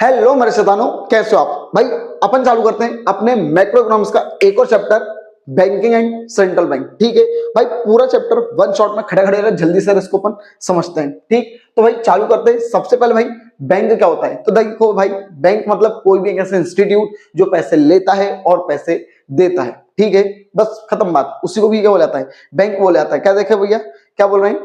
Hello मेरे शैतानों, कैसे हो आप भाई। अपन चालू करते हैं अपने मैक्रो इकोनॉमिक्स का एक और chapter, banking and central bank. ठीक है भाई, पूरा चैप्टर वन शॉट में खड़े खड़े जल्दी से इसको अपन समझते हैं। ठीक, तो भाई चालू करते हैं। सबसे पहले भाई बैंक क्या होता है, तो देखो भाई, बैंक मतलब कोई भी एक ऐसा इंस्टीट्यूट जो पैसे लेता है और पैसे देता है। ठीक है, बस खत्म बात। उसी को भी क्या बोला जाता है, बैंक बोला जाता है। क्या देखे भैया, क्या बोल रहे हैं,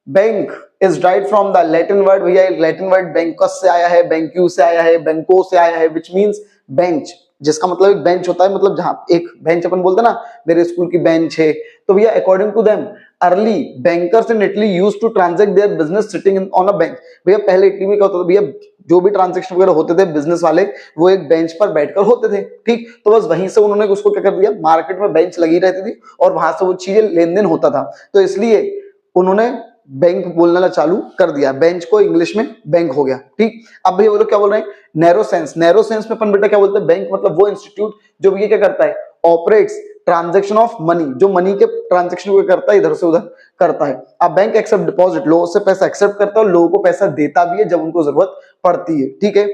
bank is right from the Latin word. भैया लैटिन वर्ड बैंकस से आया है, बैंक्यू से आया है, बैंको से आया है, विच मींस बेंच, जिसका मतलब एक बेंच होता है। मतलब जहां एक बेंच अपन बोलते हैं ना, मेरे स्कूल की बेंच है। तो भैया according to them early bankers in Italy used to transact their business sitting on a bench. भैया पहले इटली में क्या होता था भैया, जो भी ट्रांजेक्शन वगैरह होते थे बिजनेस वाले, वो एक बेंच पर बैठकर होते थे। ठीक, तो बस वहीं से उन्होंने उसको क्या कर दिया, मार्केट में बेंच लगी रहती थी और वहां से वो चीजें लेन देन होता था। तो इसलिए उन्होंने बैंक बोलना चालू कर दिया, बेंच को इंग्लिश में बैंक हो गया। ठीक, अब भैया वो लोग क्या बोल रहे हैं, नैरो सेंस। नैरो सेंस में अपन बेटा क्या बोलते हैं, बैंक मतलब वो इंस्टीट्यूट जो ये क्या करता है, ऑपरेट्स ट्रांजैक्शन ऑफ मनी, जो मनी के ट्रांजैक्शन को करता है, इधर से उधर करता है। अब बैंक एक्सेप्ट डिपॉजिट, लोगों से पैसा एक्सेप्ट करता है और लोगों को पैसा देता भी है जब उनको जरूरत पड़ती है। ठीक है,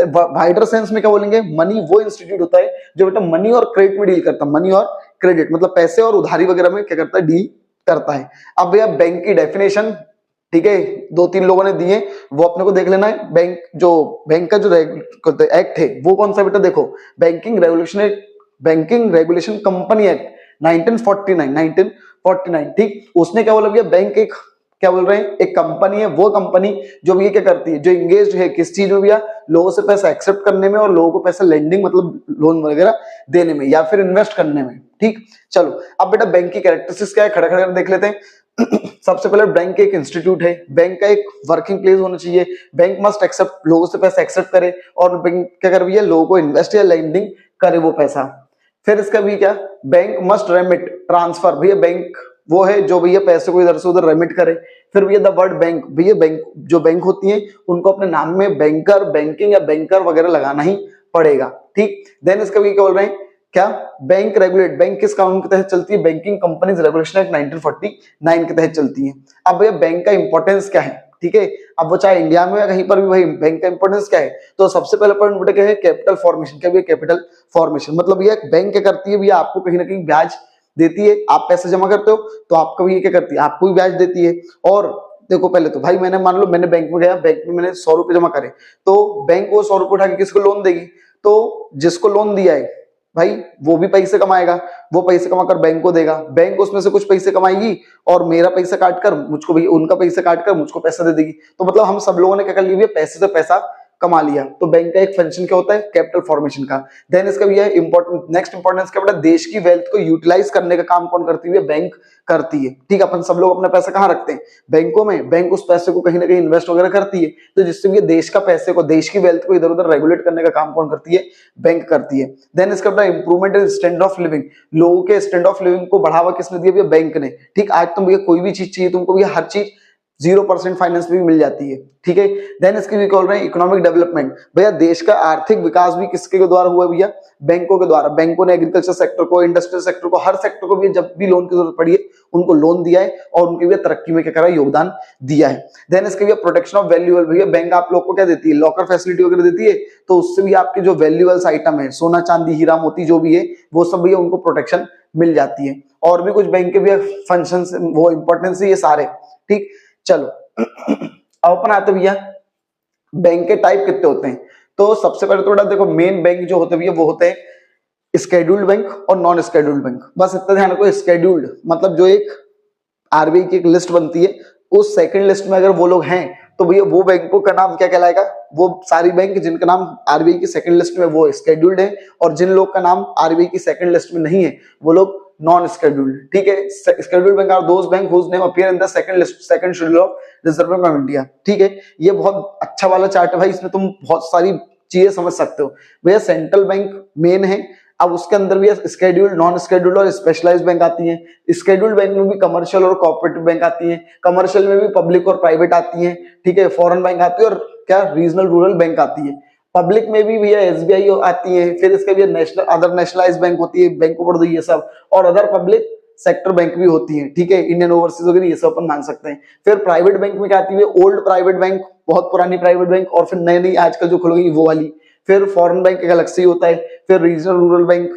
वाइडर सेंस में क्या बोलेंगे, मनी वो इंस्टीट्यूट होता है जो बेटा मनी और क्रेडिट में डील करता है। मनी और क्रेडिट मतलब पैसे और उधारी वगैरह में क्या करता है, डील करता है। अब भैया बैंक की डेफिनेशन, ठीक है, दो तीन लोगों ने दिए, वो अपने को देख लेना है। बैंक का जो एक्ट है वो कौन सा बेटा, देखो बैंकिंग रेगुलेशन कंपनी एक्ट 1949। ठीक, उसने क्या बोला भैया, बैंक एक क्या बोल रहे हैं, एक कंपनी है। वो कंपनी जो भी ये क्या करती है, जो इंगेज है किस चीज में भैया, लोगों से पैसा एक्सेप्ट करने में और लोगों को पैसा लेंडिंग मतलब लोन वगैरह देने में या फिर इन्वेस्ट करने में। ठीक, चलो अब बेटा बैंक की कैरेक्टरिस्टिक्स क्या है, खड़ा खड़ा देख लेते हैं। सबसे पहले बैंक एक इंस्टीट्यूट है, बैंक का एक वर्किंग प्लेस होना चाहिए। बैंक मस्ट एक्सेप्ट, लोगों से पैसा एक्सेप्ट करे और बैंक क्या करे भैया, लोगों को इन्वेस्ट या लेंडिंग करे वो पैसा। फिर इसका भी क्या, बैंक मस्ट रेमिट ट्रांसफर, भैया बैंक वो है जो भैया पैसे को इधर से उधर रेमिट करे। फिर भैया द वर्ड बैंक, भैया बैंक जो बैंक होती है उनको अपने नाम में बैंकर, बैंकिंग या बैंकर वगैरह लगाना ही पड़ेगा। ठीक, देन इसका भी क्या बोल रहे हैं, क्या, बैंक रेगुलेट, बैंक किस कानून के तहत चलती है, बैंकिंग कंपनीज रेगुलेशन एक्ट 1949 के तहत चलती है। अब भैया बैंक का इंपॉर्टेंस क्या है, ठीक है, अब वो चाहे इंडिया में या कहीं पर भी, भाई बैंक का इंपॉर्टेंस क्या है, तो सबसे पहले पॉइंट बेटा क्या है, कैपिटल फॉर्मेशन। क्या भैया, कैपिटल फॉर्मेशन मतलब भैया बैंक क्या करती है भैया, आपको कहीं ना कहीं ब्याज देती है। आप पैसे जमा करते हो तो आपको भी ये क्या करती है, आपको भी ब्याज देती है। और देखो पहले तो भाई मैंने मान लो मैंने बैंक में गया, बैंक में मैंने 100 रुपए जमा करे, तो बैंक वो 100 रुपए उठा के किसको लोन देगी, तो जिसको लोन दिया है भाई वो भी पैसे कमाएगा, वो पैसे कमाकर बैंक को देगा, बैंक उसमें से कुछ पैसे कमाएगी और मेरा पैसा काटकर मुझको भी, उनका पैसा काटकर मुझको पैसा दे देगी। तो मतलब हम सब लोगों ने क्या कर लिया, पैसे से पैसा कमा लिया। तो बैंक का एक फंक्शन क्या होता है, कैपिटल फॉर्मेशन का। देन इसका भी है इंपॉर्टेंट, नेक्स्ट इंपॉर्टेंस क्या बेटा, देश की वेल्थ को यूटिलाइज करने का काम कौन करती है, बैंक करती है। ठीक है, अपन सब लोग अपना पैसा कहाँ रखते हैं, बैंकों में। बैंक उस पैसे को कहीं ना कहीं इन्वेस्ट वगैरह करती है, तो जिससे भी देश का पैसे को, देश की वेल्थ को इधर उधर रेगुलेट करने का काम कौन करती है, बैंक करती है। देन इसका बेटा improvement in standard of living, लोगों के स्टैंडर्ड ऑफ लिविंग को बढ़ावा किसने दिया भैया, बैंक ने। ठीक, आज तुम भैया कोई भी चीज चाहिए तुमको भैया, हर चीज 0% फाइनेंस भी मिल जाती है। ठीक है, देन इसकी भी बोल रहे हैं इकोनॉमिक डेवलपमेंट, भैया देश का आर्थिक विकास भी किसके द्वारा हुआ भैया, बैंकों के द्वारा। बैंकों ने एग्रीकल्चर सेक्टर को, इंडस्ट्रियल सेक्टर को, हर सेक्टर को भी जब भी लोन की जरूरत पड़ी है उनको लोन दिया है और उनकी भी तरक्की में क्या करा, योगदान दिया है। देन इसके भी प्रोटेक्शन ऑफ वैल्यूएबल, भैया बैंक आप लोग को क्या देती है, लॉकर फैसिलिटी वगैरह देती है, तो उससे भी आपके जो वैल्यूएबल्स आइटम है, सोना चांदी हीरा मोती जो भी है, वो सब भैया उनको प्रोटेक्शन मिल जाती है। और भी कुछ बैंक के भी फंक्शन, वो इंपॉर्टेंस है ये सारे। ठीक, चलो अब अपन आते भैया बैंक के टाइप कितने होते हैं। तो सबसे पहले थोड़ा देखो, मेन बैंक जो होते हैं वो होते हैं स्केड्यूल्ड बैंक और नॉन स्केड्यूल्ड बैंक। बस इतना ध्यान रखो, स्केड्यूल्ड मतलब जो एक आरबीआई की एक लिस्ट बनती है, उस सेकंड लिस्ट में अगर वो लोग हैं तो भैया वो बैंकों का नाम क्या कहलाएगा, वो सारी बैंक जिनका नाम आरबीआई की सेकंड लिस्ट में वो स्केड्यूल्ड है, और जिन लोग का नाम आरबीआई की सेकंड लिस्ट में नहीं है वो लोग नॉन स्केड्यूल्ड। ठीक है, scheduled bank are those bank whose name appear in the second list, second schedule of Reserve Bank of India. ठीक है, ये बहुत अच्छा वाला चार्ट है भाई, इसमें तुम बहुत सारी चीजें समझ सकते हो। भैया सेंट्रल बैंक मेन है, अब उसके अंदर भी स्केड्यूल्ड, नॉन स्केड्यूल्ड और स्पेशलाइज्ड बैंक आती हैं। स्केड्यूल्ड बैंक में भी कमर्शियल और कोऑपरेटिव बैंक आती हैं, कमर्शियल में भी पब्लिक और प्राइवेट आती हैं। ठीक है, फॉरेन बैंक आती है और क्या, रीजनल रूरल बैंक आती है। पब्लिक में भी भैया एसबीआई आती है, फिर इसके भी नेशनल, अदर नेशनलाइज्ड बैंक होती है, बैंक ऑफ बड़ौदा, ये सब, और अदर पब्लिक सेक्टर बैंक भी होती है, ठीक है, इंडियन ओवरसीज वगैरह ये सब अपन मान सकते हैं। फिर प्राइवेट बैंक में क्या आती है, ओल्ड प्राइवेट बैंक, बहुत पुरानी प्राइवेट बैंक, और फिर नई नई आजकल जो खुल गई वो वाली। फिर फॉरेन बैंक एक अलग से ही होता है। फिर रीजनल रूरल बैंक,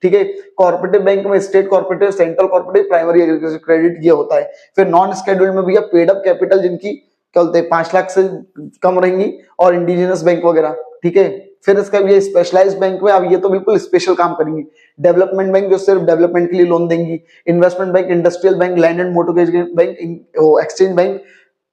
ठीक है। कॉर्पोरेटिव बैंक में state corporative, central corporative, primary agriculture credit ये होता है। फिर नॉन स्केड्यूल्ड में भैया पेड अप कैपिटल जिनकी क्या बोलते हैं 5 लाख से कम रहेंगी, और इंडिजिनस बैंक वगैरह, ठीक है। फिर इसका ये स्पेशलाइज्ड बैंक में अब ये तो बिल्कुल स्पेशल काम करेंगी। डेवलपमेंट बैंक जो सिर्फ डेवलपमेंट के लिए लोन देंगी। Investment bank, industrial bank, land and mortgage bank, exchange bank,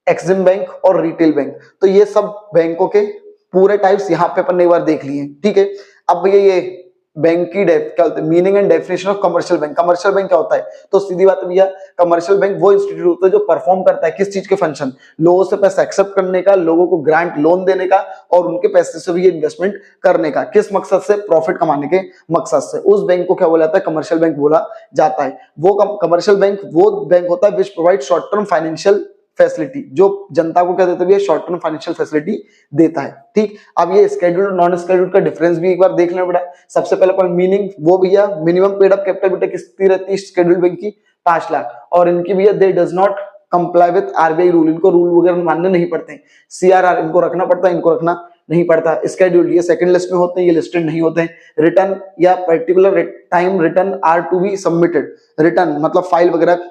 EXIM bank और रिटेल बैंक। तो ये सब बैंकों के पूरे टाइप्स यहाँ पे अपन ने एक बार देख लिए, ठीक है। अब भैया ये बैंक की क्या बोलते हैं meaning and definition of commercial bank. Commercial bank क्या होता है, तो सीधी बात भैया कमर्शियल बैंक वो इंस्टीट्यूट होता है जो परफॉर्म करता है किस चीज के फंक्शन, लोगों से पैसा एक्सेप्ट करने का, लोगों को ग्रांट लोन देने का, और उनके पैसे से भी इन्वेस्टमेंट करने का। किस मकसद से, प्रॉफिट कमाने के मकसद से। उस बैंक को क्या बोला जाता है, कमर्शियल बैंक बोला जाता है। वो कमर्शियल बैंक वो बैंक होता है which provide short term financial facility, जो जनता को क्या देता है, शॉर्ट टर्म फाइनेंशियल फैसिलिटी देता है, ठीक। अब ये स्केड्यूल्ड और नॉन स्केड्यूल्ड का डिफरेंस भी एक बार देख लेना बेटा। सबसे पहले पॉइंट मीनिंग, वो भैया मिनिमम पेड अप कैपिटल बेटा कितनी रहती है स्केड्यूल्ड बैंक की, 5 लाख, और इनकी भैया दे does not comply with RBI rule, इनको रूल वगैरह मानने नहीं पड़ते हैं। सीआरआर इनको रखना पड़ता है, इनको रखना नहीं पड़ता। स्केड्यूल्ड ये सेकंड लिस्ट में होते हैं, ये लिस्टेड नहीं होते हैं। रिटर्न या particular time return are to be submitted, return मतलब फाइल वगैरह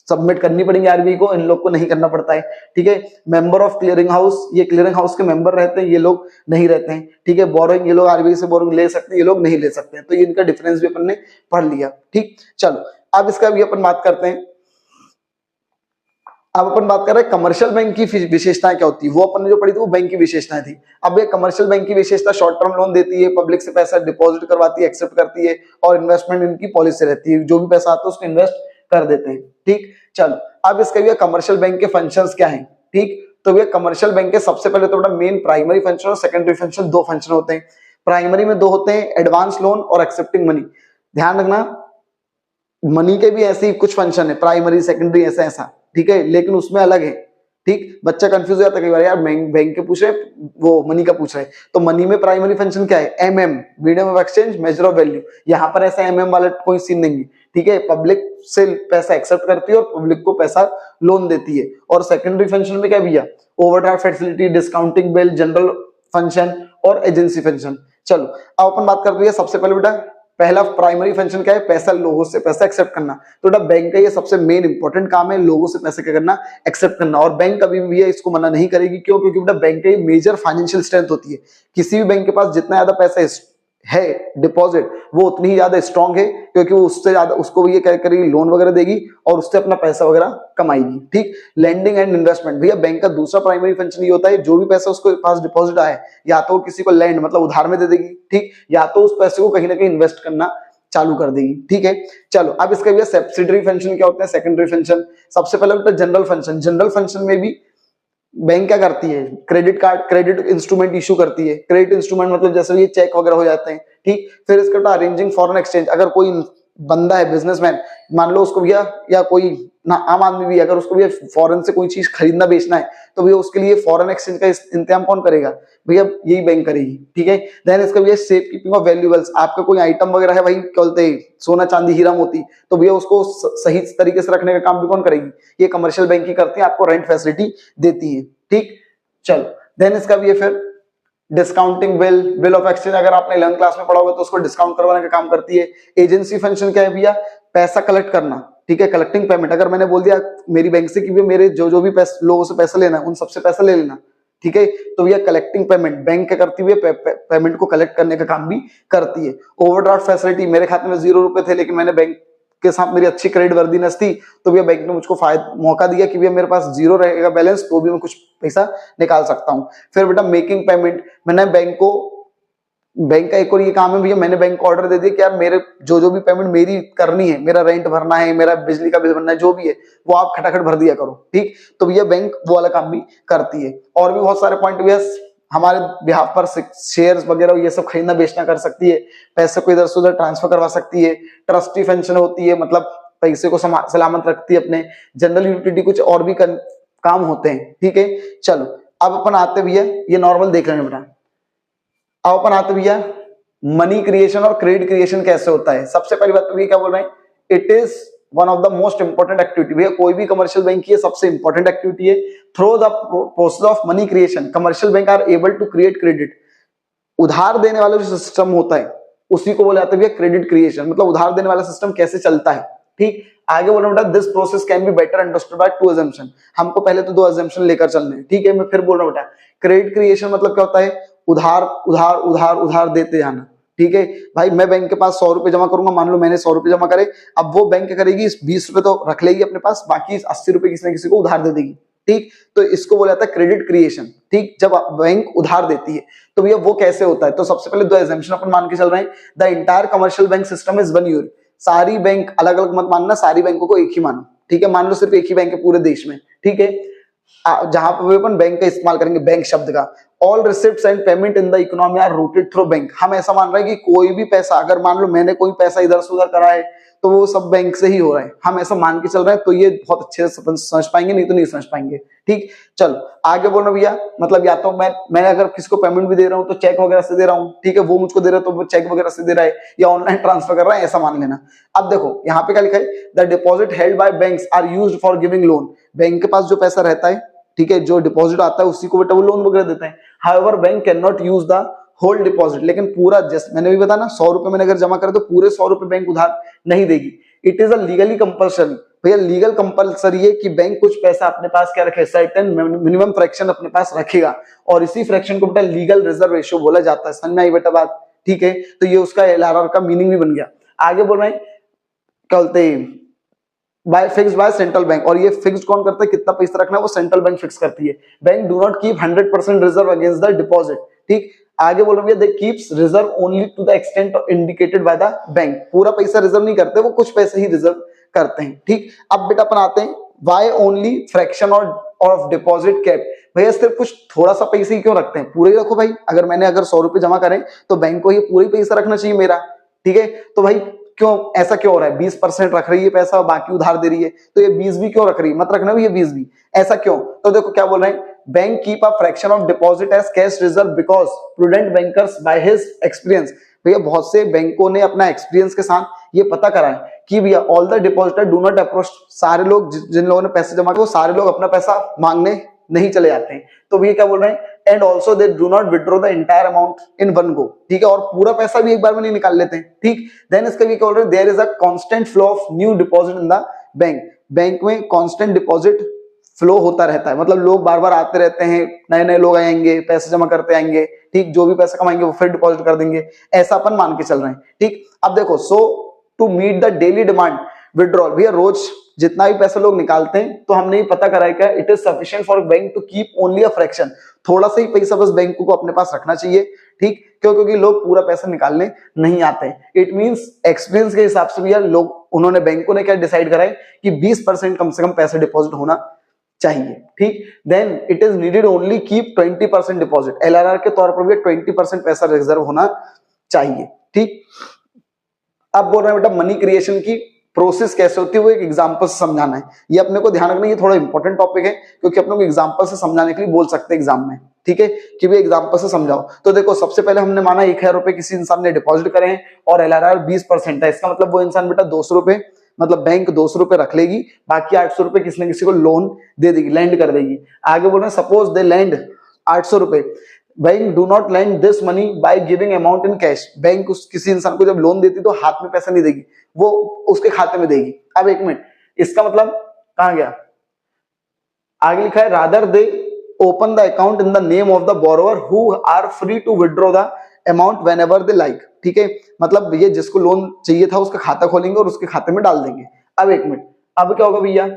सबमिट करनी पड़ेंगे आरबीआई को, इन लोग को नहीं करना पड़ता है, ठीक है। मेंबर ऑफ क्लियरिंग हाउस, ये क्लियरिंग हाउस के मेंबर रहते हैं, ये लोग नहीं रहते हैं, ठीक है। बोरोइंग, ये लोग आरबीआई से बोरोइंग ले सकते हैं, ये लोग नहीं ले सकते हैं। तो ये इनका डिफरेंस भी अपन ने पढ़ लिया, ठीक। चलो अब इसका भी अपन बात करते हैं। अब अपन बात कर रहे हैं कमर्शियल बैंक की विशेषताएं क्या होती है, वो अपन ने जो पढ़ी थी वो बैंक की विशेषताएं थी। अब ये कमर्शियल बैंक की विशेषता शॉर्ट टर्म लोन देती है, पब्लिक से पैसा डिपॉजिट करवाती है, एक्सेप्ट करती है, और इन्वेस्टमेंट इनकी पॉलिसी रहती है, जो भी पैसा आता है उसको इन्वेस्ट कर देते हैं, ठीक। चलो अब इसका भी कमर्शियल बैंक के फंक्शंस क्या हैं, ठीक। तो भैया कमर्शियल बैंक के सबसे पहले तो बेटा मेन प्राइमरी फंक्शन और सेकेंडरी फंक्शन, दो फंक्शन होते हैं। प्राइमरी में दो होते हैं, एडवांस लोन और एक्सेप्टिंग मनी। ध्यान रखना, मनी के भी ऐसे ही कुछ फंक्शन है, प्राइमरी सेकेंडरी ऐसा ऐसा, ठीक है, लेकिन उसमें अलग है, ठीक। बच्चा कंफ्यूज हो जाता है कई बार, यार बैंक के पूछ रहे वो मनी का पूछ रहे हैं। तो मनी में प्राइमरी फंक्शन क्या है, MM, medium of exchange, measure of value. यहाँ पर ऐसा एमएम वाला कोई सीन नहीं है, ठीक है। पब्लिक से पैसा एक्सेप्ट करती है और पब्लिक को पैसा लोन देती है। और सेकेंडरी फंक्शन में क्या भैया, overdraft facility, discounting bill, general function और एजेंसी फंक्शन। चलो अब अपन बात करते हैं सबसे पहले बेटा पहला प्राइमरी फंक्शन क्या है, पैसा, लोगों से पैसा एक्सेप्ट करना। तो बेटा बैंक का ये सबसे मेन इंपॉर्टेंट काम है, लोगों से पैसे क्या करना, एक्सेप्ट करना। और बैंक कभी भी इसको मना नहीं करेगी, क्यों, क्योंकि बेटा बैंक की मेजर फाइनेंशियल स्ट्रेंथ होती है। किसी भी बैंक के पास जितना ज्यादा पैसा है डिपॉजिट, वो उतनी ही ज्यादा स्ट्रांग है, क्योंकि वो उससे ज्यादा उसको भी ये क्या करेगी, लोन वगैरह देगी और उससे अपना पैसा वगैरह कमाएगी, ठीक। लैंडिंग एंड इन्वेस्टमेंट, भैया बैंक का दूसरा प्राइमरी फंक्शन ये होता है, जो भी पैसा उसके पास डिपॉजिट आए, या तो किसी को लैंड मतलब उधार में दे देगी, ठीक, या तो उस पैसे को कहीं ना कहीं इन्वेस्ट करना चालू कर देगी, ठीक है। चलो अब इसका भैया सब्सिडरी फंक्शन क्या होता है, सेकेंडरी फंक्शन। सबसे पहले बेटा जनरल फंक्शन। जनरल फंक्शन में भी बैंक क्या करती है, credit card, credit instrument issue करती है। क्रेडिट इंस्ट्रूमेंट मतलब जैसे ये चेक वगैरह हो जाते हैं, ठीक। फिर इसके बाद अरेंजिंग फॉरेन एक्सचेंज, अगर कोई बंदा है बिजनेसमैन, मान लो उसको भैया, या कोई ना आम आदमी भी, अगर उसको भैया फॉरेन से कोई चीज खरीदना बेचना है, तो भैया उसके लिए फॉरेन एक्सचेंज का इंतजाम कौन करेगा, भैया यही बैंक करेगी, ठीक है। देन इसका भैया सेफ कीपिंग ऑफ वैल्यूएबल्स, आपका कोई आइटम वगैरह है भाई, क्या बोलते हैं सोना चांदी हीरा मोती, तो भैया उसको सही तरीके से रखने का काम भी कौन करेगी, ये कमर्शियल बैंक ही करती है, आपको रेंट फैसिलिटी देती है, ठीक। चलो देन इसका भी है फिर discounting bill, bill of exchange, अगर आपने 11th क्लास में पढ़ा होगा तो उसको डिस्काउंट करवाने का काम करती है। एजेंसी फंक्शन क्या है भैया, पैसा कलेक्ट करना, ठीक है, कलेक्टिंग पेमेंट। अगर मैंने बोल दिया मेरी बैंक से कि मेरे जो भी लोगों से पैसा लेना है उन सबसे पैसा ले लेना, ठीक है, तो भैया कलेक्टिंग पेमेंट, बैंक क्या करती है, पेमेंट को कलेक्ट करने का काम भी करती है। ओवरड्राफ्ट फैसिलिटी, मेरे खाते में 0 रुपए थे लेकिन मैंने बैंक के साथ मेरी अच्छी क्रेडिट वर्दीनेस थी, तो भैया बैंक ने मुझको मौका दिया कि भैया मेरे पास 0 रहेगा बैलेंस, तो भी मैं कुछ पैसा निकाल सकता हूँ। फिर बेटा मेकिंग पेमेंट, मैंने बैंक का एक और ये काम है भैया, मैंने बैंक को ऑर्डर दे दिया कि यार मेरे जो भी पेमेंट मेरी करनी है, मेरा रेंट भरना है, मेरा बिजली का बिल भरना है, जो भी है वो आप खटाखट भर दिया करो, ठीक। तो भैया बैंक वो वाला काम भी करती है। और भी बहुत सारे पॉइंट भैया हमारे बिहाफ पर शेयर्स वगैरह ये सब खरीदना बेचना कर सकती है, पैसे को इधर से उधर ट्रांसफर करवा सकती है। ट्रस्टी फंक्शन होती है, मतलब पैसे को सलामत रखती है अपने। जनरल यूटिलिटी कुछ और भी काम होते हैं, ठीक है। चलो अब अपन आते भैया, ये नॉर्मल देख लेना बेटा, अब अपन आते भैया मनी क्रिएशन और क्रेडिट क्रिएशन कैसे होता है। सबसे पहली बात तो ये क्या बोल रहे हैं, it is one of the most important activity, भैया कोई भी कमर्शियल बैंक की सबसे इंपॉर्टेंट एक्टिविटी है। Through the process of money creation commercial bank are able to create credit. उधार देने वाला जो सिस्टम होता है उसी को बोला जाता है भैया क्रेडिट क्रिएशन, मतलब उधार देने वाला सिस्टम कैसे चलता है। ठीक, आगे बोलना बेटा this process can be better understood by two assumption. हमको पहले तो दो अजम्पशन लेकर चलने हैं, ठीक है। मैं फिर बोल रहा हूँ बेटा क्रेडिट क्रिएशन मतलब क्या होता है, उधार उधार उधार उधार देते जाना। ठीक है भाई, मैं बैंक के पास 100 रुपए जमा करूंगा, मान लो मैंने 100 रुपए जमा करे, अब वो बैंक क्या करेगी 20 रुपए तो रख लेगी अपने पास, बाकी 80 रुपए किसी न किसी को उधार दे देगी। ठीक, तो इसको बोला जाता है क्रेडिट क्रिएशन। ठीक, जब बैंक उधार देती है तो भैया वो कैसे होता है, तो सबसे पहले दो एजम्पशन अपन मान के चल रहे हैं। The entire commercial bank system is one unit. सारी बैंक अलग अलग मत मानना, सारी बैंकों को एक ही मानो। ठीक है, मान लो सिर्फ एक ही बैंक है पूरे देश में। ठीक है, जहां पर भी अपन बैंक का इस्तेमाल करेंगे, बैंक शब्द का। All receipts and payment in the economy are routed through bank. हम ऐसा मान रहे हैं कि कोई भी पैसा, अगर मान लो मैंने कोई पैसा इधर से उधर करा है तो वो सब बैंक से ही हो रहा है, हम ऐसा मान के चल रहे हैं। तो ये बहुत अच्छे से समझ पाएंगे, नहीं तो नहीं समझ पाएंगे। ठीक, चलो आगे बोलना भैया, मतलब या तो मैं अगर किसी को पेमेंट भी दे रहा हूँ तो चेक वगैरह से दे रहा हूँ, ठीक है, वो मुझको दे रहा है तो वो चेक वगैरह से दे रहा है या ऑनलाइन ट्रांसफर कर रहा है, ऐसा मान लेना। अब देखो यहाँ पे क्या लिखा है, the deposit held by banks are used for giving loan. Bank के पास जो पैसा रहता है, ठीक है, जो डिपॉजिट आता है उसी को बेटा वो लोन वगैरह देते हैं। However bank can not use the whole deposit, लेकिन पूरा जस्ट मैंने भी बताया ना, 100 रुपए मैंने अगर जमा करे तो पूरे 100 रुपए बैंक उधार नहीं देगी। It is a legally compulsory, भैया लीगल कंपल्सरी है कि बैंक कुछ पैसा अपने पास क्या रखे, सर्टेन मिनिमम फ्रैक्शन अपने पास रखेगा, और इसी फ्रैक्शन को बेटा लीगल रिजर्व रेशियो बोला जाता है। समझ में आई बेटा बात? ठीक है, तो ये उसका एलआरआर का मीनिंग भी बन गया। आगे बोल रहे हैं क्या बोलते हैं, bye fixed by central bank, और ये फिक्स्ड कौन करता है, कितना पैसा रखना है वो सेंट्रल बैंक फिक्स करती है। Bank do not keep 100% reserve against the deposit. ठीक, आगे बोल रहे हैं they keeps reserve only to the extent indicated by the bank. पूरा पैसा रिजर्व नहीं करते, वो कुछ पैसे ही रिजर्व करते हैं। ठीक, अब बेटा अपन आते हैं why only fraction of deposit keep. भैया सिर्फ कुछ थोड़ा सा पैसे ही क्यों रखते हैं, पूरे ही रखो भाई। अगर मैंने 100 रुपए जमा करें तो बैंक को ये पूरा ही पैसा रखना चाहिए मेरा। ठीक है, तो भाई क्यों ऐसा क्यों हो रहा है, 20% रख रही है पैसा और बाकी उधार दे रही है, तो ये 20 भी क्यों रख रही है, मत रखना भी ये 20 भी, ऐसा क्यों? तो देखो क्या बोल रहे हैं, bank keep a fraction of deposit as cash reserve because prudent bankers by his experience. भैया बहुत से बैंकों ने अपना एक्सपीरियंस के साथ ये पता करा है कि भैया all the depositor do not approach, सारे लोग जिन लोगों ने पैसे जमा किए वो सारे लोग अपना पैसा मांगने नहीं चले जाते हैं। तो भैया क्या बोल रहे हैं, and also they do not withdraw the entire amount in one go. ठीक है, और पूरा पैसा भी एक बार में नहीं निकाल लेते हैं। ठीक, देन इसका भी क्या बोल रहे हैं, there is a constant flow of new deposit in the bank. Bank में कांस्टेंट डिपॉजिट फ्लो होता रहता है, मतलब लोग बार बार आते रहते हैं, नए नए लोग आएंगे, पैसे जमा करते आएंगे। ठीक, जो भी पैसा कमाएंगे वो फिर डिपॉजिट कर देंगे, ऐसा अपन मान के चल रहे हैं। ठीक, अब देखो so to meet the daily demand withdrawal, भैया रोज जितना भी पैसा लोग निकालते हैं तो हमने ये पता करा है क्या, it is sufficient for bank to keep only a fraction. थोड़ा सा ही पैसा बस बैंक को अपने पास रखना चाहिए। ठीक, क्यों? क्योंकि लोग पूरा पैसा निकालने नहीं आते। इट मींस एक्सपीरियंस के हिसाब से भी यार लोग, उन्होंने बैंकों ने क्या डिसाइड करा है कि 20% कम से कम पैसा डिपॉजिट होना चाहिए। ठीक, then it is needed only keep 20% deposit, LRR के तौर पर भी 20% पैसा रिजर्व होना चाहिए। ठीक, अब बोल रहे हैं बेटा मनी क्रिएशन की प्रोसेस कैसे होती है, वो एक एग्जांपल से समझाना है। ये अपने को ध्यान रखना, ये थोड़ा इंपॉर्टेंट टॉपिक है क्योंकि अपने को एग्जांपल से समझाने के लिए बोल सकते हैं एग्जाम में। ठीक है, कि भी एग्जांपल से समझाओ। तो देखो सबसे पहले हमने माना 1000 रुपए किसी इंसान ने डिपॉजिट करे हैं और एलआरआर 20% है, इसका मतलब वो इंसान बेटा 200 रुपए, मतलब बैंक 200 रुपए रख लेगी, बाकी 800 रुपए किसी न किसी को लोन दे देगी, लैंड कर देगी। आगे बोल रहे हैं सपोज दे लैंड 800 रुपए, bank do not land this money by giving amount in cash. Bank उस किसी इंसान को जब लोन देती तो हाथ में पैसा नहीं देगी, वो उसके खाते में देगी। अब एक मिनट, इसका मतलब कहां गया, आगे लिखा है rather they open the account in the name of the borrower who are free to withdraw the amount whenever they like. ठीक है, मतलब ये जिसको लोन चाहिए था उसका खाता खोलेंगे और उसके खाते में डाल देंगे। अब एक मिनट, अब क्या होगा भैया,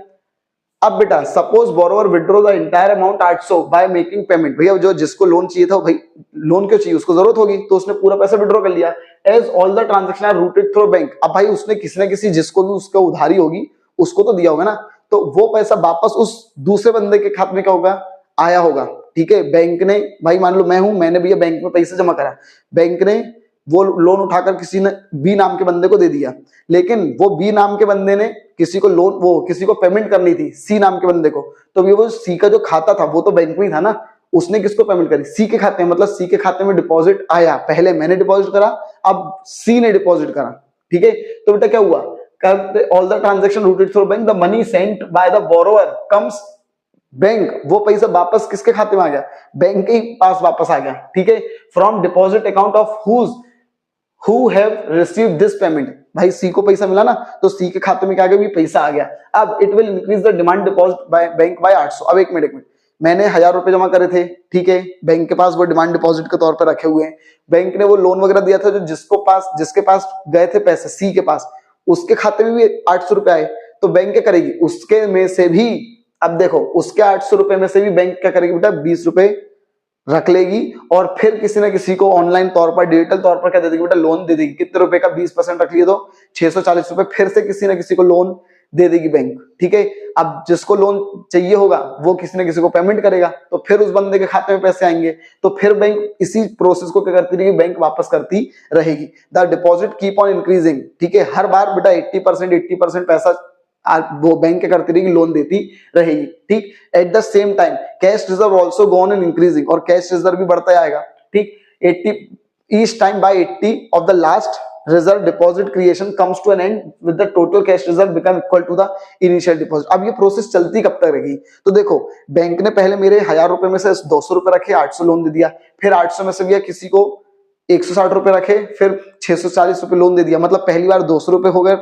अब बेटा suppose borrower withdraw the entire amount 800 by making payment. भैया जो जिसको लोन चाहिए था, भाई लोन क्यों चाहिए, उसको जरूरत होगी, तो उसने पूरा पैसा विड्रॉ कर लिया। As all the transaction are routed through bank. अब भाई उसने किसी ना किसी जिसको भी उसका उधारी होगी उसको तो दिया होगा ना, तो वो पैसा वापस उस दूसरे बंदे के खाते में क्या होगा, आया होगा। ठीक है, बैंक ने, भाई मान लो मैं हूं, मैंने भैया बैंक में पैसे जमा करा, बैंक ने वो लोन उठाकर किसी ने बी नाम के बंदे को दे दिया, लेकिन वो बी नाम के बंदे ने किसी को लोन, वो किसी को पेमेंट करनी थी सी नाम के बंदे को, तो ये वो सी का जो खाता था वो तो बैंक में ही था ना, उसने किसको पेमेंट करी, सी के खाते में, मतलब सी के खाते में डिपॉजिट आया, पहले मैंने डिपॉजिट करा, अब सी ने डिपॉजिट करा। ठीक है, तो बेटा क्या हुआ, all the transaction rooted through bank, the money sent by the borrower comes bank, वो पैसा वापस किसके खाते में आ गया, बैंक के पास वापस आ गया, ठीक है। From deposit account of who have received this payment, भाई सी को पैसा मिला ना, तो सी के खाते में क्या आ गया, पैसा आ गया। अब it will increase the demand deposit by bank by 800। अब एक मिनट, मैंने 1000 रुपए जमा करे थे, ठीक है, बैंक के पास वो डिमांड डिपॉजिट के तौर पर रखे हुए हैं, बैंक ने वो लोन वगैरह दिया था, जो जिसके पास गए थे पैसे सी के पास, उसके खाते में भी 800 रुपए आए, तो बैंक क्या करेगी, उसके में से भी, अब देखो उसके 800 रुपए में से भी बैंक क्या करेगी बेटा, 20 रुपए रख लेगी, और फिर किसी ना किसी को ऑनलाइन तौर पर, डिजिटल तौर पर क्या दे देगी बेटा, लोन दे देगी। कितने रुपए का, 20% रख लिए तो 640 रुपए, फिर से किसी ना किसी को लोन दे देगी बैंक, ठीक है। अब जिसको लोन चाहिए होगा वो किसी ना किसी को पेमेंट करेगा, तो फिर उस बंदे के खाते में पैसे आएंगे, तो फिर बैंक इसी प्रोसेस को क्या करती रहेगी, बैंक वापस करती रहेगी। The deposit keep on increasing, ठीक है, हर बार बेटा 80% पैसा वो बैंक क्या करती रहेगी, लोन देती रहेगी, ठीक। At the same time cash reserve also go on in increasing, और कैश रिजर्व भी बढ़ता जाएगा, ठीक। 80 each time by 80 of the last reserve deposit creation comes to an end with the total cash reserve become equal to the initial deposit. अब ये process चलती कब तक रहेगी, तो देखो बैंक ने पहले मेरे 1000 रुपए में से 200 रुपए रखे, 800 लोन दे दिया, फिर 800 में से भी किसी को 160 रुपए रखे, फिर 640 रुपए लोन दे दिया, मतलब पहली बार 200 रुपए हो गए